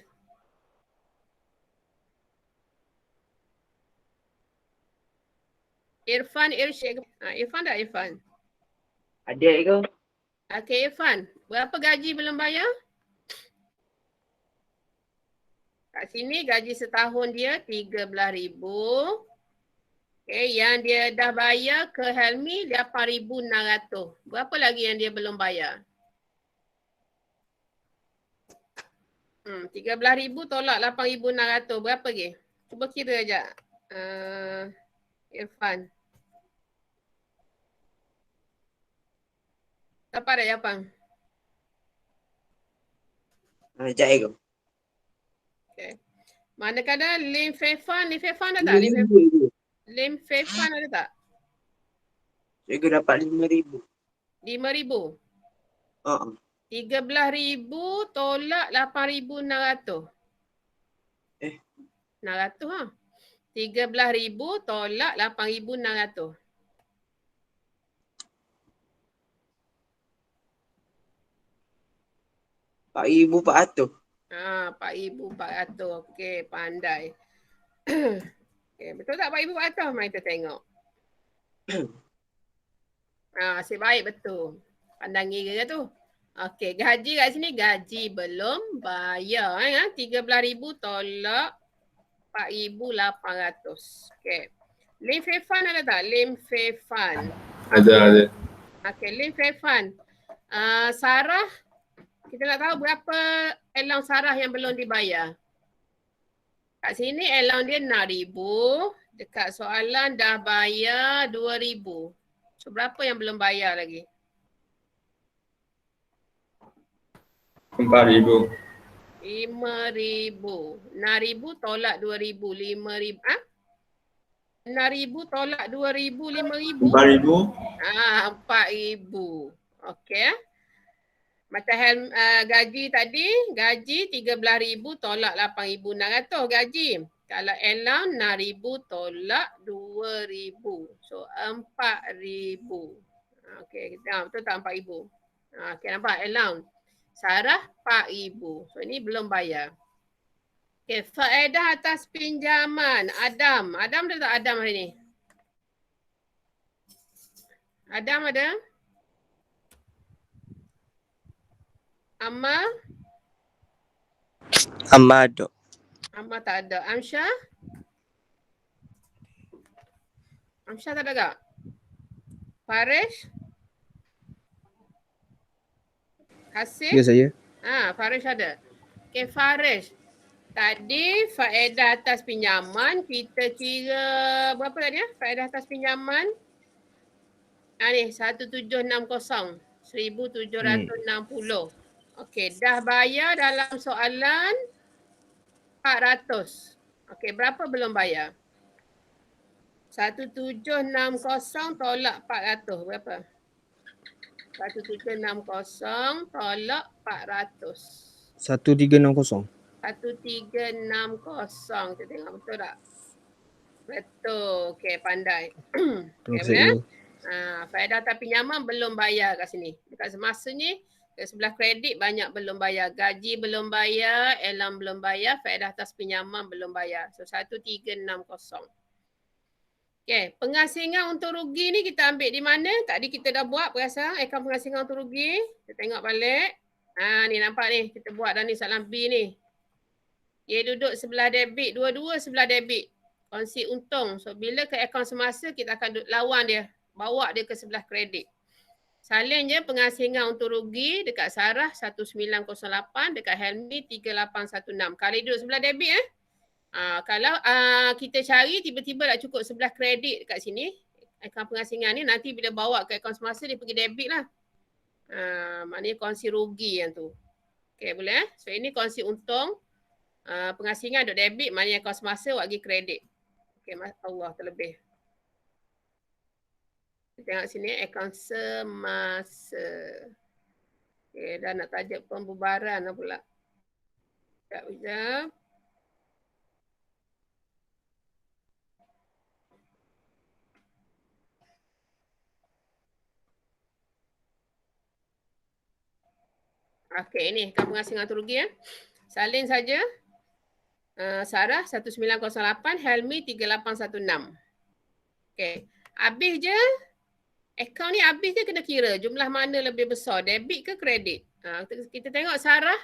Irfan Irsyad. Irfan tak Irfan? Ada ke? Okay Irfan, berapa gaji belum bayar? Kat sini gaji setahun dia 13,000. Okay, yang dia dah bayar ke Helmi 8,600. Berapa lagi yang dia belum bayar? 13,000 tolak 8,600. Berapa lagi? Cuba kira sekejap. Irfan. Siapa ada jawapan? Sekejap ke? Okay. Manakala Lim Fefan ada tak? Lim Fefan ada tak? Cikgu dapat 5,000. 5,000? 13,000 tolak 8,600. 600 13,000 tolak 8,600. 4,400. 4,400. Okey, pandai. Okey, betul tak 4,400? Mari kita tengok. Asyik baik betul. Pandang kira tu. Okey, gaji kat sini gaji belum bayar. 13,000 tolak 4,800. Okey. Lim Fefan ada tak? Lim Fefan. Ada. Okey, Lim Fefan. Sarah, kita nak tahu berapa allowance Sarah yang belum dibayar. Kat sini allowance dia 6,000. Dekat soalan dah bayar 2,000. So berapa yang belum bayar lagi? 4,000. 5,000. 6,000 tolak 2,000. 5,000. 6,000 tolak 2,000. 5,000. 4,000. 4,000. Okey. Macam gaji tadi, gaji 13,000 tolak 8,600 gaji. Kalau allowance 6,000 tolak 2,000. So 4,000. Okey, kita betul tak 4,000? Okey, nampak allowance. Sarah 4,000. So ini belum bayar. Okey, faedah atas pinjaman. Adam. Adam ada tak Adam hari ni? Adam ada? Amma? Amma ada. Amma tak ada. Amsyah? Amsyah tak ada tak? Farish? Hasib? Ya saya. Farish ada. Okay, Farish. Tadi faedah atas pinjaman kita kira berapa tadi ya? Faedah atas pinjaman. Ni 1760. 1760. Okey, dah bayar dalam soalan 400. Okey, berapa belum bayar? 1760 tolak 400 berapa? 1760 tolak 400. 1360. 1360. Kita tengok betul tak? Betul. Okey, pandai. Terima Okey, kasih, boleh? Ibu. Faedah atas pinjaman belum bayar kat sini. Dekat semasa ni, ke sebelah kredit banyak belum bayar. Gaji belum bayar, elam belum bayar, faedah atas pinjaman belum bayar. So 1360. Okey, pengasingan untung rugi ni kita ambil di mana? Tadi kita dah buat perasa akaun pengasingan untung rugi. Kita tengok balik. Ni nampak ni, kita buat dah ni soalan B ni. Dia duduk sebelah debit, dua-dua sebelah debit. Kongsi untung. So bila ke akaun semasa kita akan lawan dia. Bawa dia ke sebelah kredit. Salin je pengasingan untung rugi dekat Sarah 1908, dekat Helmi 3816. Kali duduk sebelah debit kalau kita cari tiba-tiba tak cukup sebelah kredit dekat sini, akaun pengasingan ni nanti bila bawa ke akaun semasa dia pergi debit lah. Maknanya kongsi rugi yang tu. Okey, boleh So ini kongsi untung. Pengasingan duduk debit, maknanya akaun semasa buat pergi kredit. Okey, Allah terlebih. Kita tengok sini akaun semasa. Okey, dah nak tajuk pembubaran dah pula. Sekejap. Okey, ini akaun pengasingan untung rugi Salin saja. Sarah 1908, Helmi 3816. Okey, habis je. Akaun ni habis je kena kira jumlah mana lebih besar, debit ke kredit. Kita tengok Sarah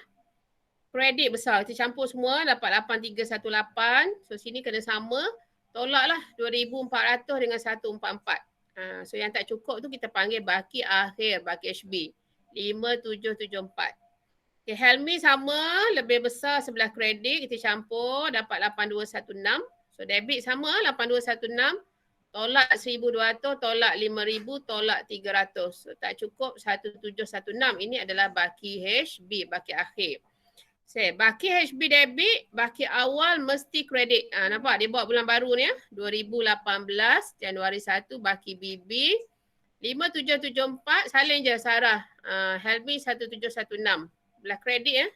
kredit besar, kita campur semua dapat 8318. So sini kena sama, tolaklah 2400 dengan 144. So yang tak cukup tu kita panggil baki akhir, baki HB 5774. Okay, Helmi sama, lebih besar sebelah kredit, kita campur dapat 8216. So debit sama 8216. Tolak 1,200, tolak 5,000, tolak 300. So, tak cukup 1716. Ini adalah baki HB, baki akhir. Baki HB debit, baki awal mesti kredit. Nampak dia buat bulan baru ni 2018, Januari 1, baki BB. 5774, salin je Sarah. Helmi 1716. Belah kredit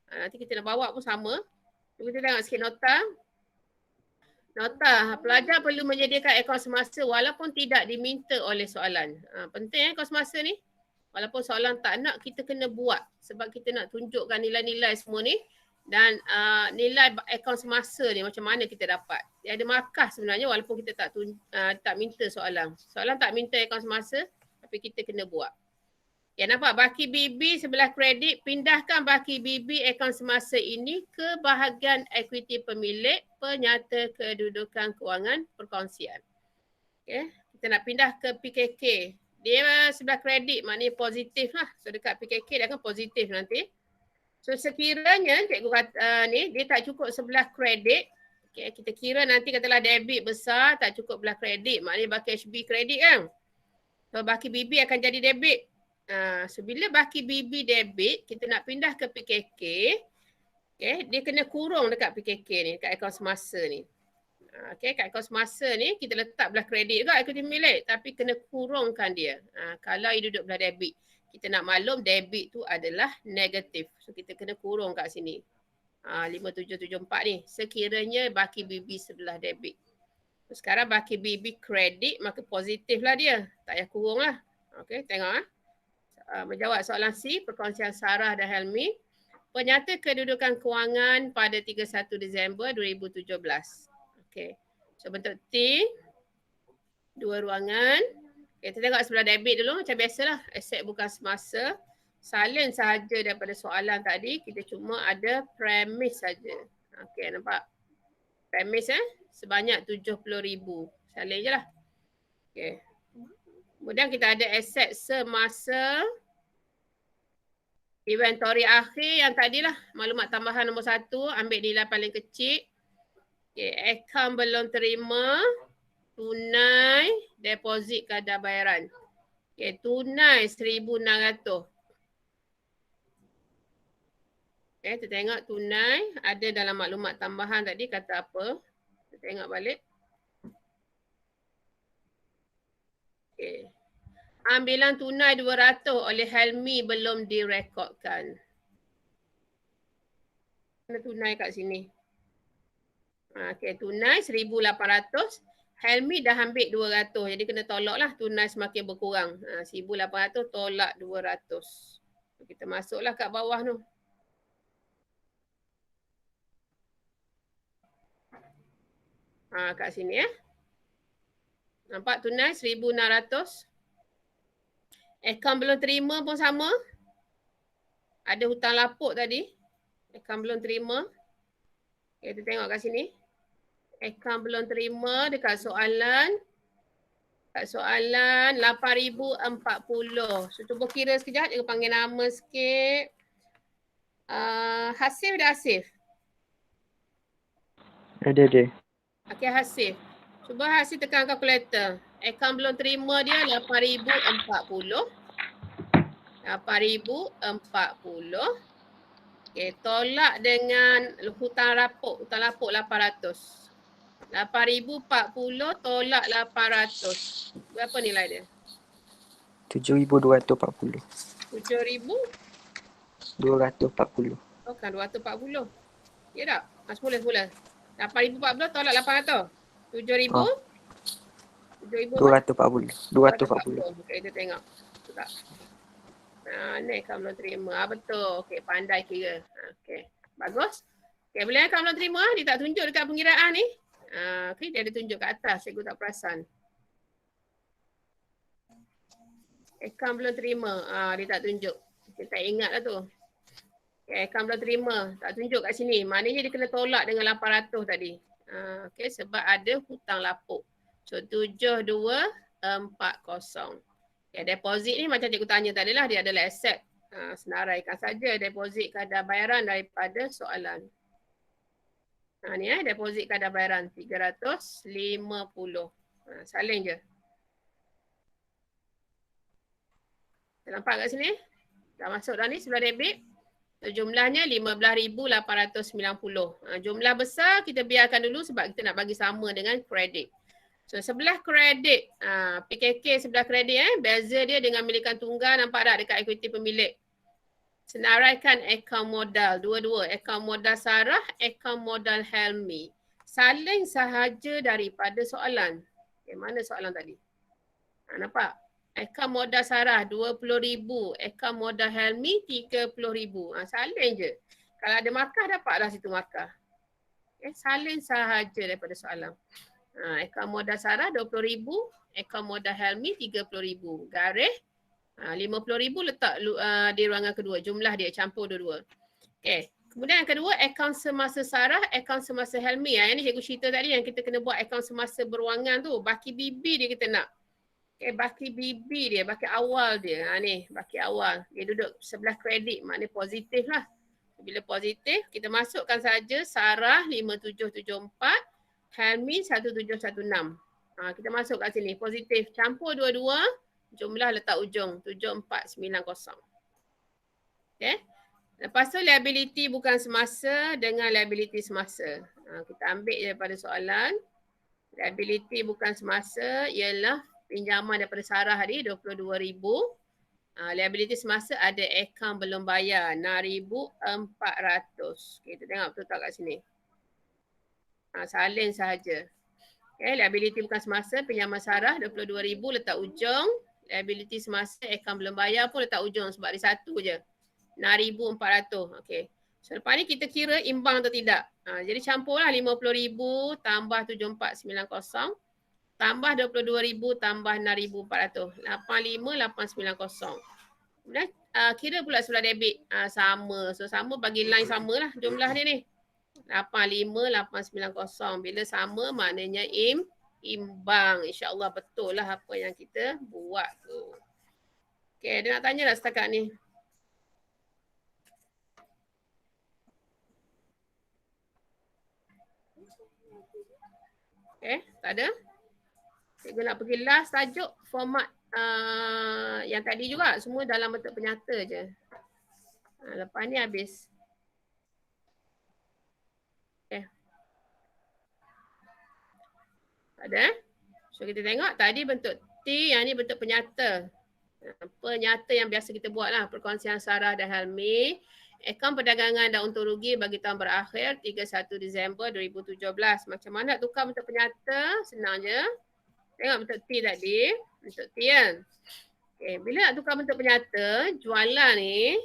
nanti kita nak bawa pun sama. Kita tengok sikit nota. Nota, pelajar perlu menyediakan akaun semasa walaupun tidak diminta oleh soalan. Penting akaun semasa ni. Walaupun soalan tak nak, kita kena buat. Sebab kita nak tunjukkan nilai-nilai semua ni. Dan nilai akaun semasa ni macam mana kita dapat. Dia ada markah sebenarnya walaupun kita tak minta soalan. Soalan tak minta akaun semasa, tapi kita kena buat. Ya, nampak baki BB sebelah kredit, pindahkan baki BB akaun semasa ini ke bahagian equity pemilik penyata kedudukan kewangan perkongsian. Okay. Kita nak pindah ke PKK. Dia sebelah kredit, maknanya positif lah. So dekat PKK dia akan positif nanti. So sekiranya cikgu kata dia tak cukup sebelah kredit. Okay, kita kira nanti katalah debit besar, tak cukup belah kredit. Maknanya baki HB kredit kan. So baki BB akan jadi debit. So bila baki BB debit, kita nak pindah ke PKK, okay, dia kena kurung dekat PKK ni, dekat akaun semasa ni. Okay, kat akaun semasa ni, kita letak belah kredit juga equity milik, tapi kena kurungkan dia. Kalau dia duduk belah debit, kita nak maklum debit tu adalah negatif. So kita kena kurung kat sini. 5774 ni, sekiranya baki BB sebelah debit. So, sekarang baki BB kredit, maka positif lah dia. Tak payah kurung lah. Okay, tengok menjawab soalan C, perkongsian Sarah dan Helmi. Penyata kedudukan kewangan pada 31 Disember 2017. Okey. So bentuk T, dua ruangan. Okay, kita tengok sebelah debit dulu macam biasalah. Aset bukan semasa. Salin sahaja daripada soalan tadi. Kita cuma ada premis saja. Okey, nampak? Premis sebanyak 70,000. Salin je lah. Okey. Kemudian kita ada aset semasa Inventory akhir yang tadilah maklumat tambahan nombor 1, ambil nilai paling kecil. Okay, akaun belum terima, tunai, deposit kadar bayaran. Okay, tunai 1,600. Okay, kita tengok tunai ada dalam maklumat tambahan tadi kata apa. Kita tengok balik. Okay. Ambilan tunai 200 oleh Helmi belum direkodkan. Kena tunai kat sini. Okay, tunai 1,800. Helmi dah ambil 200. Jadi kena tolak lah tunai semakin berkurang. 1,800 tolak 200. Kita masuklah kat bawah tu. Kat sini Nampak tunai 1,600. Akaun belum terima pun sama. Ada hutang lapuk tadi. Akaun belum terima. Okay, kita tengok kat sini. Akaun belum terima dekat soalan. Kat soalan 8,040. So cuba kira sekejap. Dia panggil nama sikit. Hasif dah Hasif? Ada. Okay, Hasif. Cuba Hasif tekan kalkulator. Akaun belum terima dia 8,040. 8,040. Okay, tolak dengan hutang lapuk 800. 8,040 tolak 800. Berapa nilai dia? 7,240. 7,240. Oh kan 240. Ya tak? Semula. 8,040 tolak 800. 7,000. 240. 240. Okay, kita tengok. Tak. Ni akaun belum terima. Betul. Okey, pandai kira. Okey, bagus. Okey, bila akaun belum terima, dia tak tunjuk dekat pengiraan ni. Okey, dia ada tunjuk kat atas. Cikgu tak perasan. Akaun belum terima. Dia tak tunjuk. Kita tak ingat lah tu. Okay, akaun belum terima. Tak tunjuk kat sini. Maknanya dia kena tolak dengan 800 tadi. Okey, sebab ada hutang lapuk. So, 7,240. Okay, deposit ni macam cikgu tanya tadi lah. Dia adalah aset. Senaraikan saja deposit kadar bayaran daripada soalan. Ni deposit kadar bayaran 350. Salin je. Nampak kat sini? Dah masuk dah ni sebelah debit. So, jumlahnya 15,890. Jumlah besar kita biarkan dulu sebab kita nak bagi sama dengan kredit. So sebelah kredit, PKK sebelah kredit beza dia dengan milikan tunggal, nampak tak dekat equity pemilik. Senaraikan akaun modal, dua-dua, akaun modal Sarah, akaun modal Helmi. Saling sahaja daripada soalan. Okay, mana soalan tadi? Nampak? Akaun modal Sarah 20,000, akaun modal Helmi 30,000. Saling je. Kalau ada markah, dapatlah situ markah. Okay, saling sahaja daripada soalan. Akaun modal Sarah 20,000, akaun modal Helmi 30,000. Garis 50,000 letak di ruangan kedua. Jumlah dia campur dua-dua. Okey. Kemudian yang kedua, akaun semasa Sarah, akaun semasa Helmi. Yang ni cikgu cerita tadi yang kita kena buat akaun semasa berwangan tu. Baki bibi dia kita nak. Okay, baki bibi dia, baki awal dia. Ni, baki awal. Dia duduk sebelah kredit, maknanya positif lah. Bila positif, kita masukkan saja Sarah 5774. Helmi 1716. Kita masuk kat sini. Positif. Campur dua-dua. Jumlah letak ujung. 7490. Okay. Lepas tu liability bukan semasa dengan liability semasa. Kita ambil daripada soalan. Liability bukan semasa ialah pinjaman daripada Sarah tadi 22,000. Liability semasa ada akaun belum bayar 6,400. Okay, kita tengok betul tak kat sini. Salin sahaja. Okay, liability bukan semasa, pinjaman Sarah 22,000 letak ujung. Liability semasa, akaun belum bayar pun letak ujung sebab dia satu je. 6,400. Okay. So lepas ni kita kira imbang atau tidak. Jadi campurlah 50,000 tambah 7490 tambah 22,000 tambah 6,400. 85,890. Kemudian kira pula sebelah debit. Sama. So sama bagi line samalah jumlah dia ni. 85,890. Bila sama maknanya imbang. InsyaAllah betul lah apa yang kita buat tu. Okay, dia nak tanya tak setakat ni? Tak ada? Cikgu nak pergi last tajuk format yang tadi juga. Semua dalam bentuk penyata je. Lepas ni habis. Tak ada? So kita tengok tadi bentuk T, yang ni bentuk penyata. Penyata yang biasa kita buat lah. Perkongsian Sarah dan Helmi. Akaun perdagangan dan untung rugi bagi tahun berakhir 31 Disember 2017. Macam mana nak tukar bentuk penyata? Senang je. Tengok bentuk T tadi. Bentuk T kan. Okay. Bila nak tukar bentuk penyata, jualan ni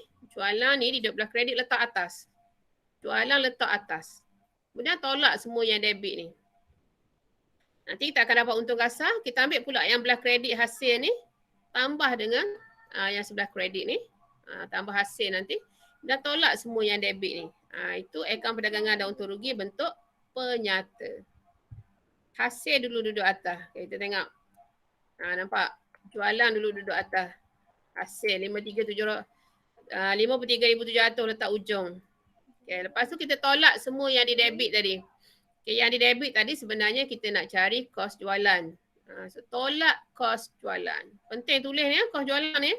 di 12 kredit letak atas. Jualan letak atas. Kemudian tolak semua yang debit ni. Nanti kita akan dapat untung kasar. Kita ambil pula yang belah kredit hasil ni. Tambah dengan yang sebelah kredit ni. Tambah hasil nanti. Dan tolak semua yang debit ni. Itu akaun perdagangan dan untung rugi bentuk penyata. Hasil dulu duduk atas. Okay, kita tengok. Nampak? Jualan dulu duduk atas. Hasil 53,700 letak ujung. Okay, lepas tu kita tolak semua yang di debit tadi. Okay, yang di debit tadi sebenarnya kita nak cari kos jualan. So tolak kos jualan. Penting tulis ni, kos jualan ni.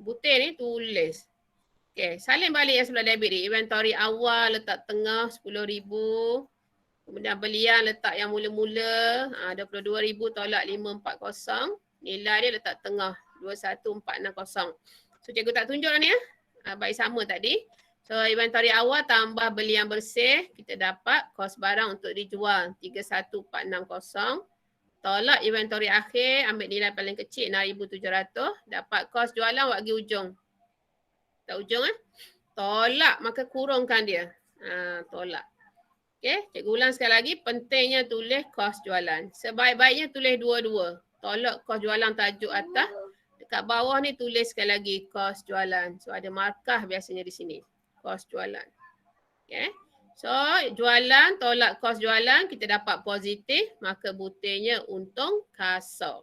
Butir ni tulis. Okay, salin balik yang sebelah debit ni. Inventory awal letak tengah 10,000. Kemudian belian letak yang mula-mula 22,000 tolak 540. Nilai dia letak tengah 21,460. So cikgu tak tunjuk dah ni ya. Baik sama tadi. So inventory awal tambah belian bersih. Kita dapat kos barang untuk dijual 31,460. Tolak inventory akhir. Ambil nilai paling kecil 6,700. Dapat kos jualan bagi ujung. Tak ujung Tolak maka kurungkan dia. Tolak. Okay. Cikgu ulang sekali lagi. Pentingnya tulis kos jualan. Sebaik-baiknya tulis dua-dua. Tolak kos jualan tajuk atas. Dekat bawah ni tulis sekali lagi kos jualan. So ada markah biasanya di sini. Kos jualan. Okay. So jualan tolak kos jualan kita dapat positif. Maka butirnya untung kasar.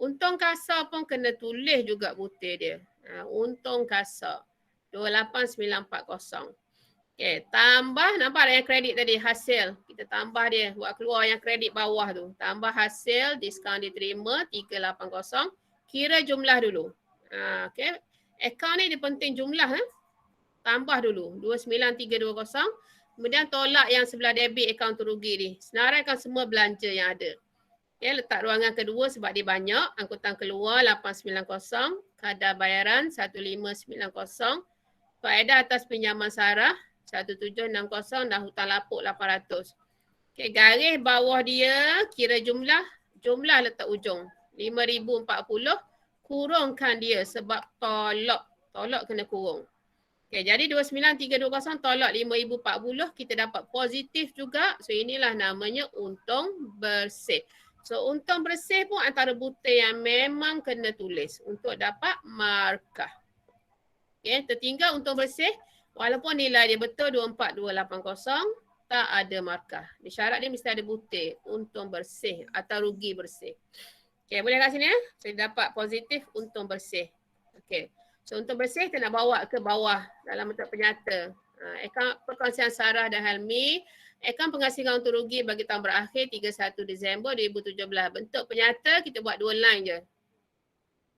Untung kasar pun kena tulis juga butir dia. Untung kasar. 28,940. Okay. Tambah nampak ada yang kredit tadi hasil. Kita tambah dia. Buat keluar yang kredit bawah tu. Tambah hasil. Diskaun diterima 380. Kira jumlah dulu. Okay. Akaun ni dia penting jumlah. Tambah dulu. 29,320. Kemudian tolak yang sebelah debit akaun terugi ni. Senaraikan semua belanja yang ada. Okay. Letak ruangan kedua sebab dia banyak. Angkutan keluar 890. Kadar bayaran 1590. Faedah atas pinjaman Sarah 1760 dan hutang lapuk 800. Okay, garis bawah dia kira jumlah letak ujung 5,040 kurungkan dia sebab tolak kena kurung. Okay, jadi 29,320 tolak 5,040 kita dapat positif juga. So inilah namanya untung bersih. So untung bersih pun antara butir yang memang kena tulis untuk dapat markah. Okay, tertinggal untung bersih. Walaupun nilai dia betul 24,280, tak ada markah. Syarat dia mesti ada butir untung bersih atau rugi bersih. Okay, boleh kat sini ya? So dapat positif untung bersih. Okay, so untung bersih kita nak bawa ke bawah dalam bentuk penyata. Akaun perkongsian Sarah dan Helmi. Akaun penghasilan untung rugi bagi tahun berakhir 31 Disember 2017. Bentuk penyata kita buat dua line je.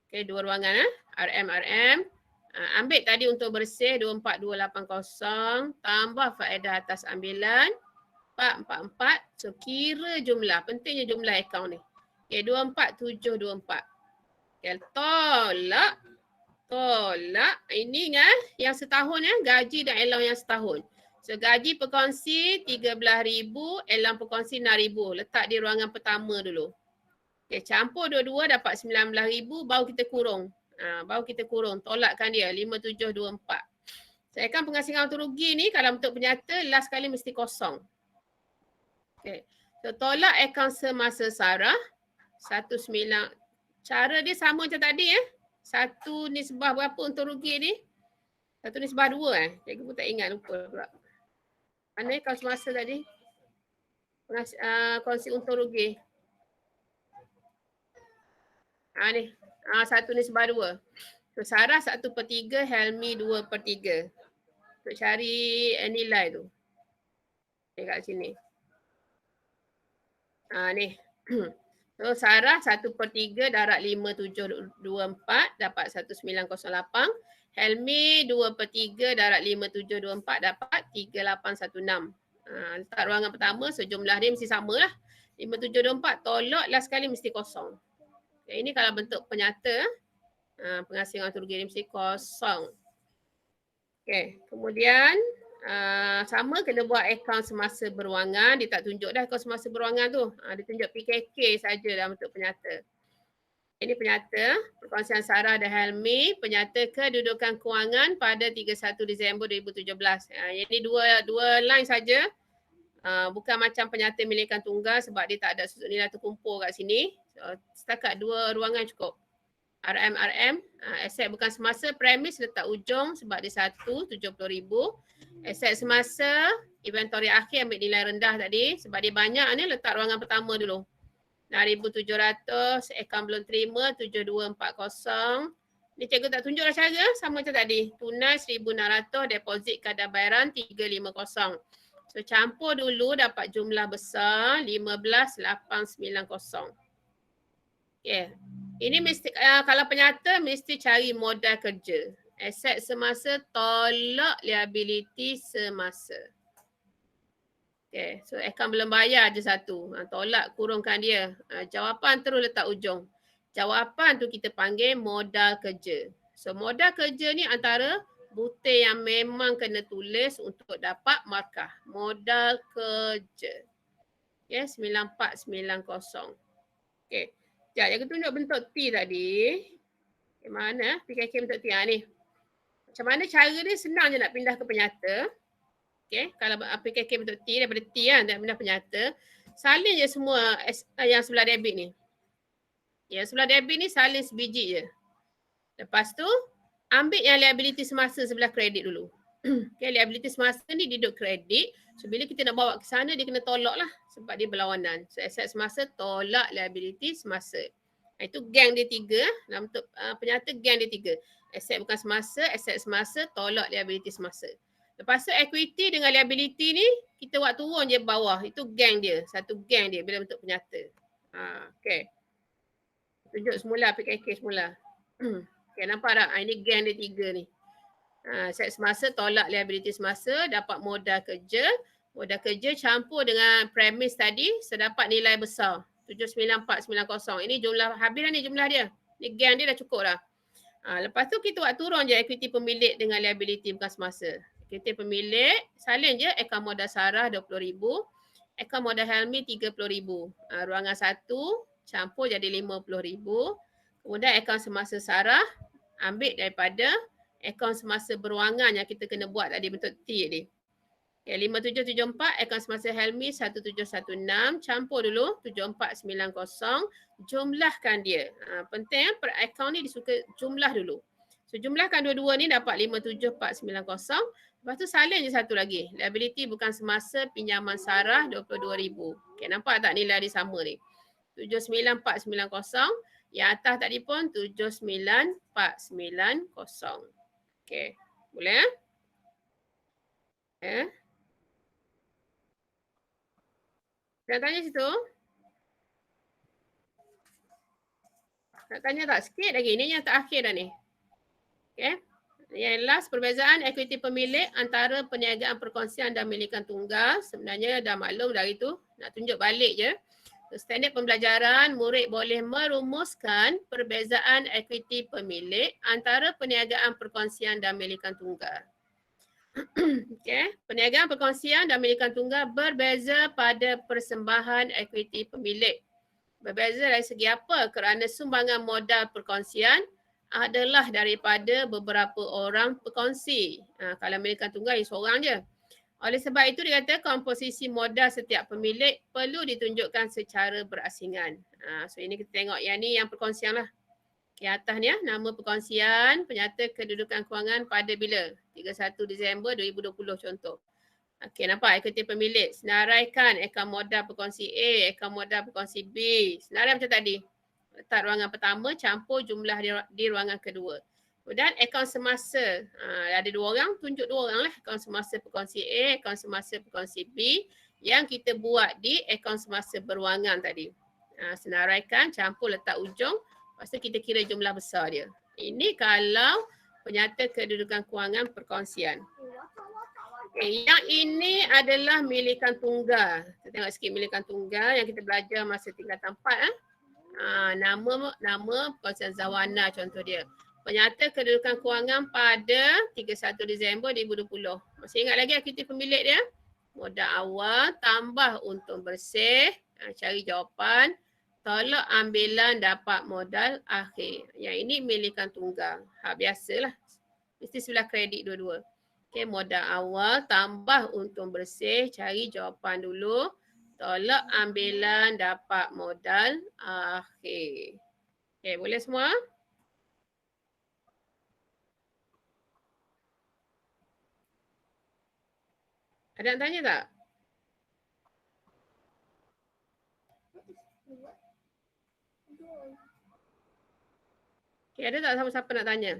Okay, dua ruangan RM. Ambil tadi untung bersih 24,280 tambah faedah atas ambilan 444. So kira jumlah. Pentingnya jumlah akaun ni. Okay, 24,724. Okay, tolak. Ini kan yang setahun gaji dan allowance yang setahun. So gaji perkongsi 13,000, allowance perkongsi 6,000. Letak di ruangan pertama dulu. Okay, campur dua-dua dapat 19,000 baru kita kurung. Tolakkan dia 5,724. Saya akan penghasilan untung rugi ni kalau bentuk penyata last kali mesti kosong. Okay. So tolak akaun semasa Sarah 19. Cara dia sama macam tadi Satu nisbah berapa untung rugi ni? 1/2 Cikgu pun tak ingat, lupa pula. Mana akaun semasa tadi? Kongsi untung rugi. Ni. 1/2. So Sarah 1/3, Helmi 2/3. Untuk cari nilai tu. Kat sini. Ni. So Sarah 1/3 darab 5724 dapat 1908. Helmi 2/3 darab 5724 dapat 3816. Letak ruangan pertama, so jumlah dia mesti sama lah. 5724 tolak last kali mesti kosong. Okay, ini kalau bentuk penyata, pengasingan turgi ni mesti kosong. Okay, kemudian sama kena buat akaun semasa beruangan. Dia tak tunjuk dah akaun semasa beruangan tu. Dia tunjuk PKK saja dalam bentuk penyata. Ini penyata perkongsian Sarah dan Helmi, penyata kedudukan kewangan pada 31 Disember 2017. Ini dua line saja. Bukan macam penyata milikan tunggal sebab dia tak ada susut nilai terkumpul kat sini. So, setakat 2 ruangan cukup. RM, aset bukan semasa, premis letak ujung sebab dia 1, 70,000. Aset semasa, inventory akhir ambil nilai rendah tadi sebab dia banyak ni, letak ruangan pertama dulu. 6,700, akaun belum terima, 7240. Ni cikgu tak tunjuk dah cara, sama macam tadi. Tunai 1,600, deposit kadar bayaran 350. So campur dulu dapat jumlah besar 15,890. Okay. Ini mesti kalau penyata mesti cari modal kerja. Aset semasa tolak liability semasa. Okay. So akaun belum bayar je satu. Tolak kurungkan dia. Jawapan terus letak ujung. Jawapan tu kita panggil modal kerja. So modal kerja ni antara butir yang memang kena tulis untuk dapat markah. Modal kerja. Okay, 9490. Okay. Sekejap, yang tunjuk bentuk T tadi. Okay, mana PKK bentuk T ni? Macam mana cara dia? Senang je nak pindah ke penyata. Okay, kalau PKK bentuk T daripada T kan, nak pindah penyata. Salin je semua yang sebelah debit ni. Yang sebelah debit ni salin sebiji je. Lepas tu, ambil yang liability semasa sebelah kredit dulu. Okay, liability semasa ni duduk kredit. So, bila kita nak bawa ke sana, dia kena tolak lah. Sebab dia berlawanan. So, aset semasa tolak liability semasa. Itu gang dia 3. Dalam bentuk penyata gang dia 3. Aset bukan semasa, aset semasa tolak liability semasa. Lepas tu equity dengan liability ni, kita buat turun je bawah. Itu gang dia. Satu gang dia bila bentuk penyata. Okay. Tunjuk semula PKK semula. Okay, nampak tak? Ini gang dia 3 ni. Aset semasa tolak liability semasa, dapat modal kerja. Modal kerja campur dengan premis tadi, sedapat nilai besar. 79490. Ini jumlah, habis dah ni jumlah dia. Ni gang dia dah cukup dah. Lepas tu kita buat turun je equity pemilik dengan liability bukan semasa. Equity pemilik, salin je akaun modal Sarah 20,000. Akaun modal Helmi 30,000. Ruangan 1 campur jadi 50,000. Kemudian akaun semasa Sarah ambil daripada akaun semasa beruangan yang kita kena buat tadi bentuk T tadi. Okay, 5774 akaun semasa Helmi 1716, campur dulu 7490, jumlahkan dia. Penting per akaun ni disuka jumlah dulu. So jumlahkan dua-dua ni dapat 57490. Lepas tu salin je satu lagi. Liability bukan semasa pinjaman Sarah 22,000. Okay, nampak tak nilai dia sama ni? 79490. Yang atas tadi pun 79490. Okay, boleh nak tanya situ? Nak tanya tak? Sikit lagi. Ini yang terakhir dah ni. Okay. Yang last, perbezaan equity pemilik antara perniagaan perkongsian dan milikan tunggal. Sebenarnya dah maklum dari tu. Nak tunjuk balik je. Standard pembelajaran, murid boleh merumuskan perbezaan equity pemilik antara perniagaan perkongsian dan milikan tunggal. Okay. Perniagaan perkongsian dan milikan tunggal berbeza pada persembahan equity pemilik. Berbeza dari segi apa? Kerana sumbangan modal perkongsian adalah daripada beberapa orang perkongsi. Kalau milikan tunggal, seorang je. Oleh sebab itu dikata komposisi modal setiap pemilik perlu ditunjukkan secara berasingan. So ini kita tengok yang ni yang perkongsian lah. Okay, atas ni nama perkongsian, penyata kedudukan kewangan pada bila? 31 Disember 2020 contoh. Okey, nampak equity pemilik. Senaraikan akaun modal perkongsi A, akaun modal perkongsi B. Senarai macam tadi. Letak ruangan pertama, campur jumlah di ruangan kedua. Kemudian akaun semasa. Ada 2 orang, tunjuk 2 orang lah. Akaun semasa perkongsi A, akaun semasa perkongsi B. yang kita buat di akaun semasa berwangan tadi. Senaraikan, campur, letak ujung. Lepas tu kita kira jumlah besar dia. Ini kalau penyata kedudukan kewangan perkongsian. Okay, yang ini adalah milikan tunggal. Kita tengok sikit milikan tunggal yang kita belajar masa tingkatan 4. Nama perkongsian Zawana contoh dia. Penyata kedudukan kewangan pada 31 Disember 2020. Masih ingat lagi aktiviti pemilik dia? Modal awal tambah untung bersih. Cari jawapan. Tolak ambilan dapat modal akhir. Yang ini milikan tunggal. Biasalah. Mesti sebelah kredit dua-dua. Okay, modal awal tambah untung bersih. Cari jawapan dulu. Tolak ambilan dapat modal akhir. Okay, boleh semua? Ada yang tanya tak? Okay, ada tak siapa-siapa nak tanya?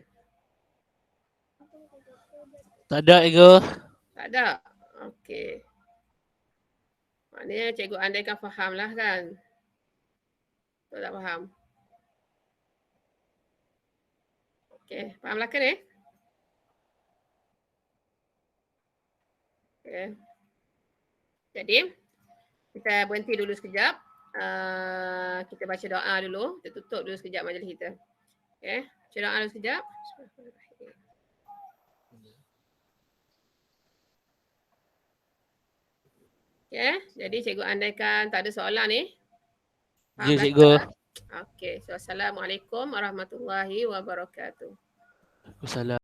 Tak ada, Ego. Tak ada? Okey. Maknanya cikgu andaikan faham lah kan? Betul tak faham? Okey, faham lah kan Okey. Jadi, kita berhenti dulu sekejap. Kita baca doa dulu. Kita tutup dulu sekejap majlis kita. Okey, baca doa dulu sekejap. Okay, jadi cikgu andaikan tak ada soalan ni. Ya, cikgu. Okey, so assalamualaikum warahmatullahi wabarakatuh. Waalaikumsalam.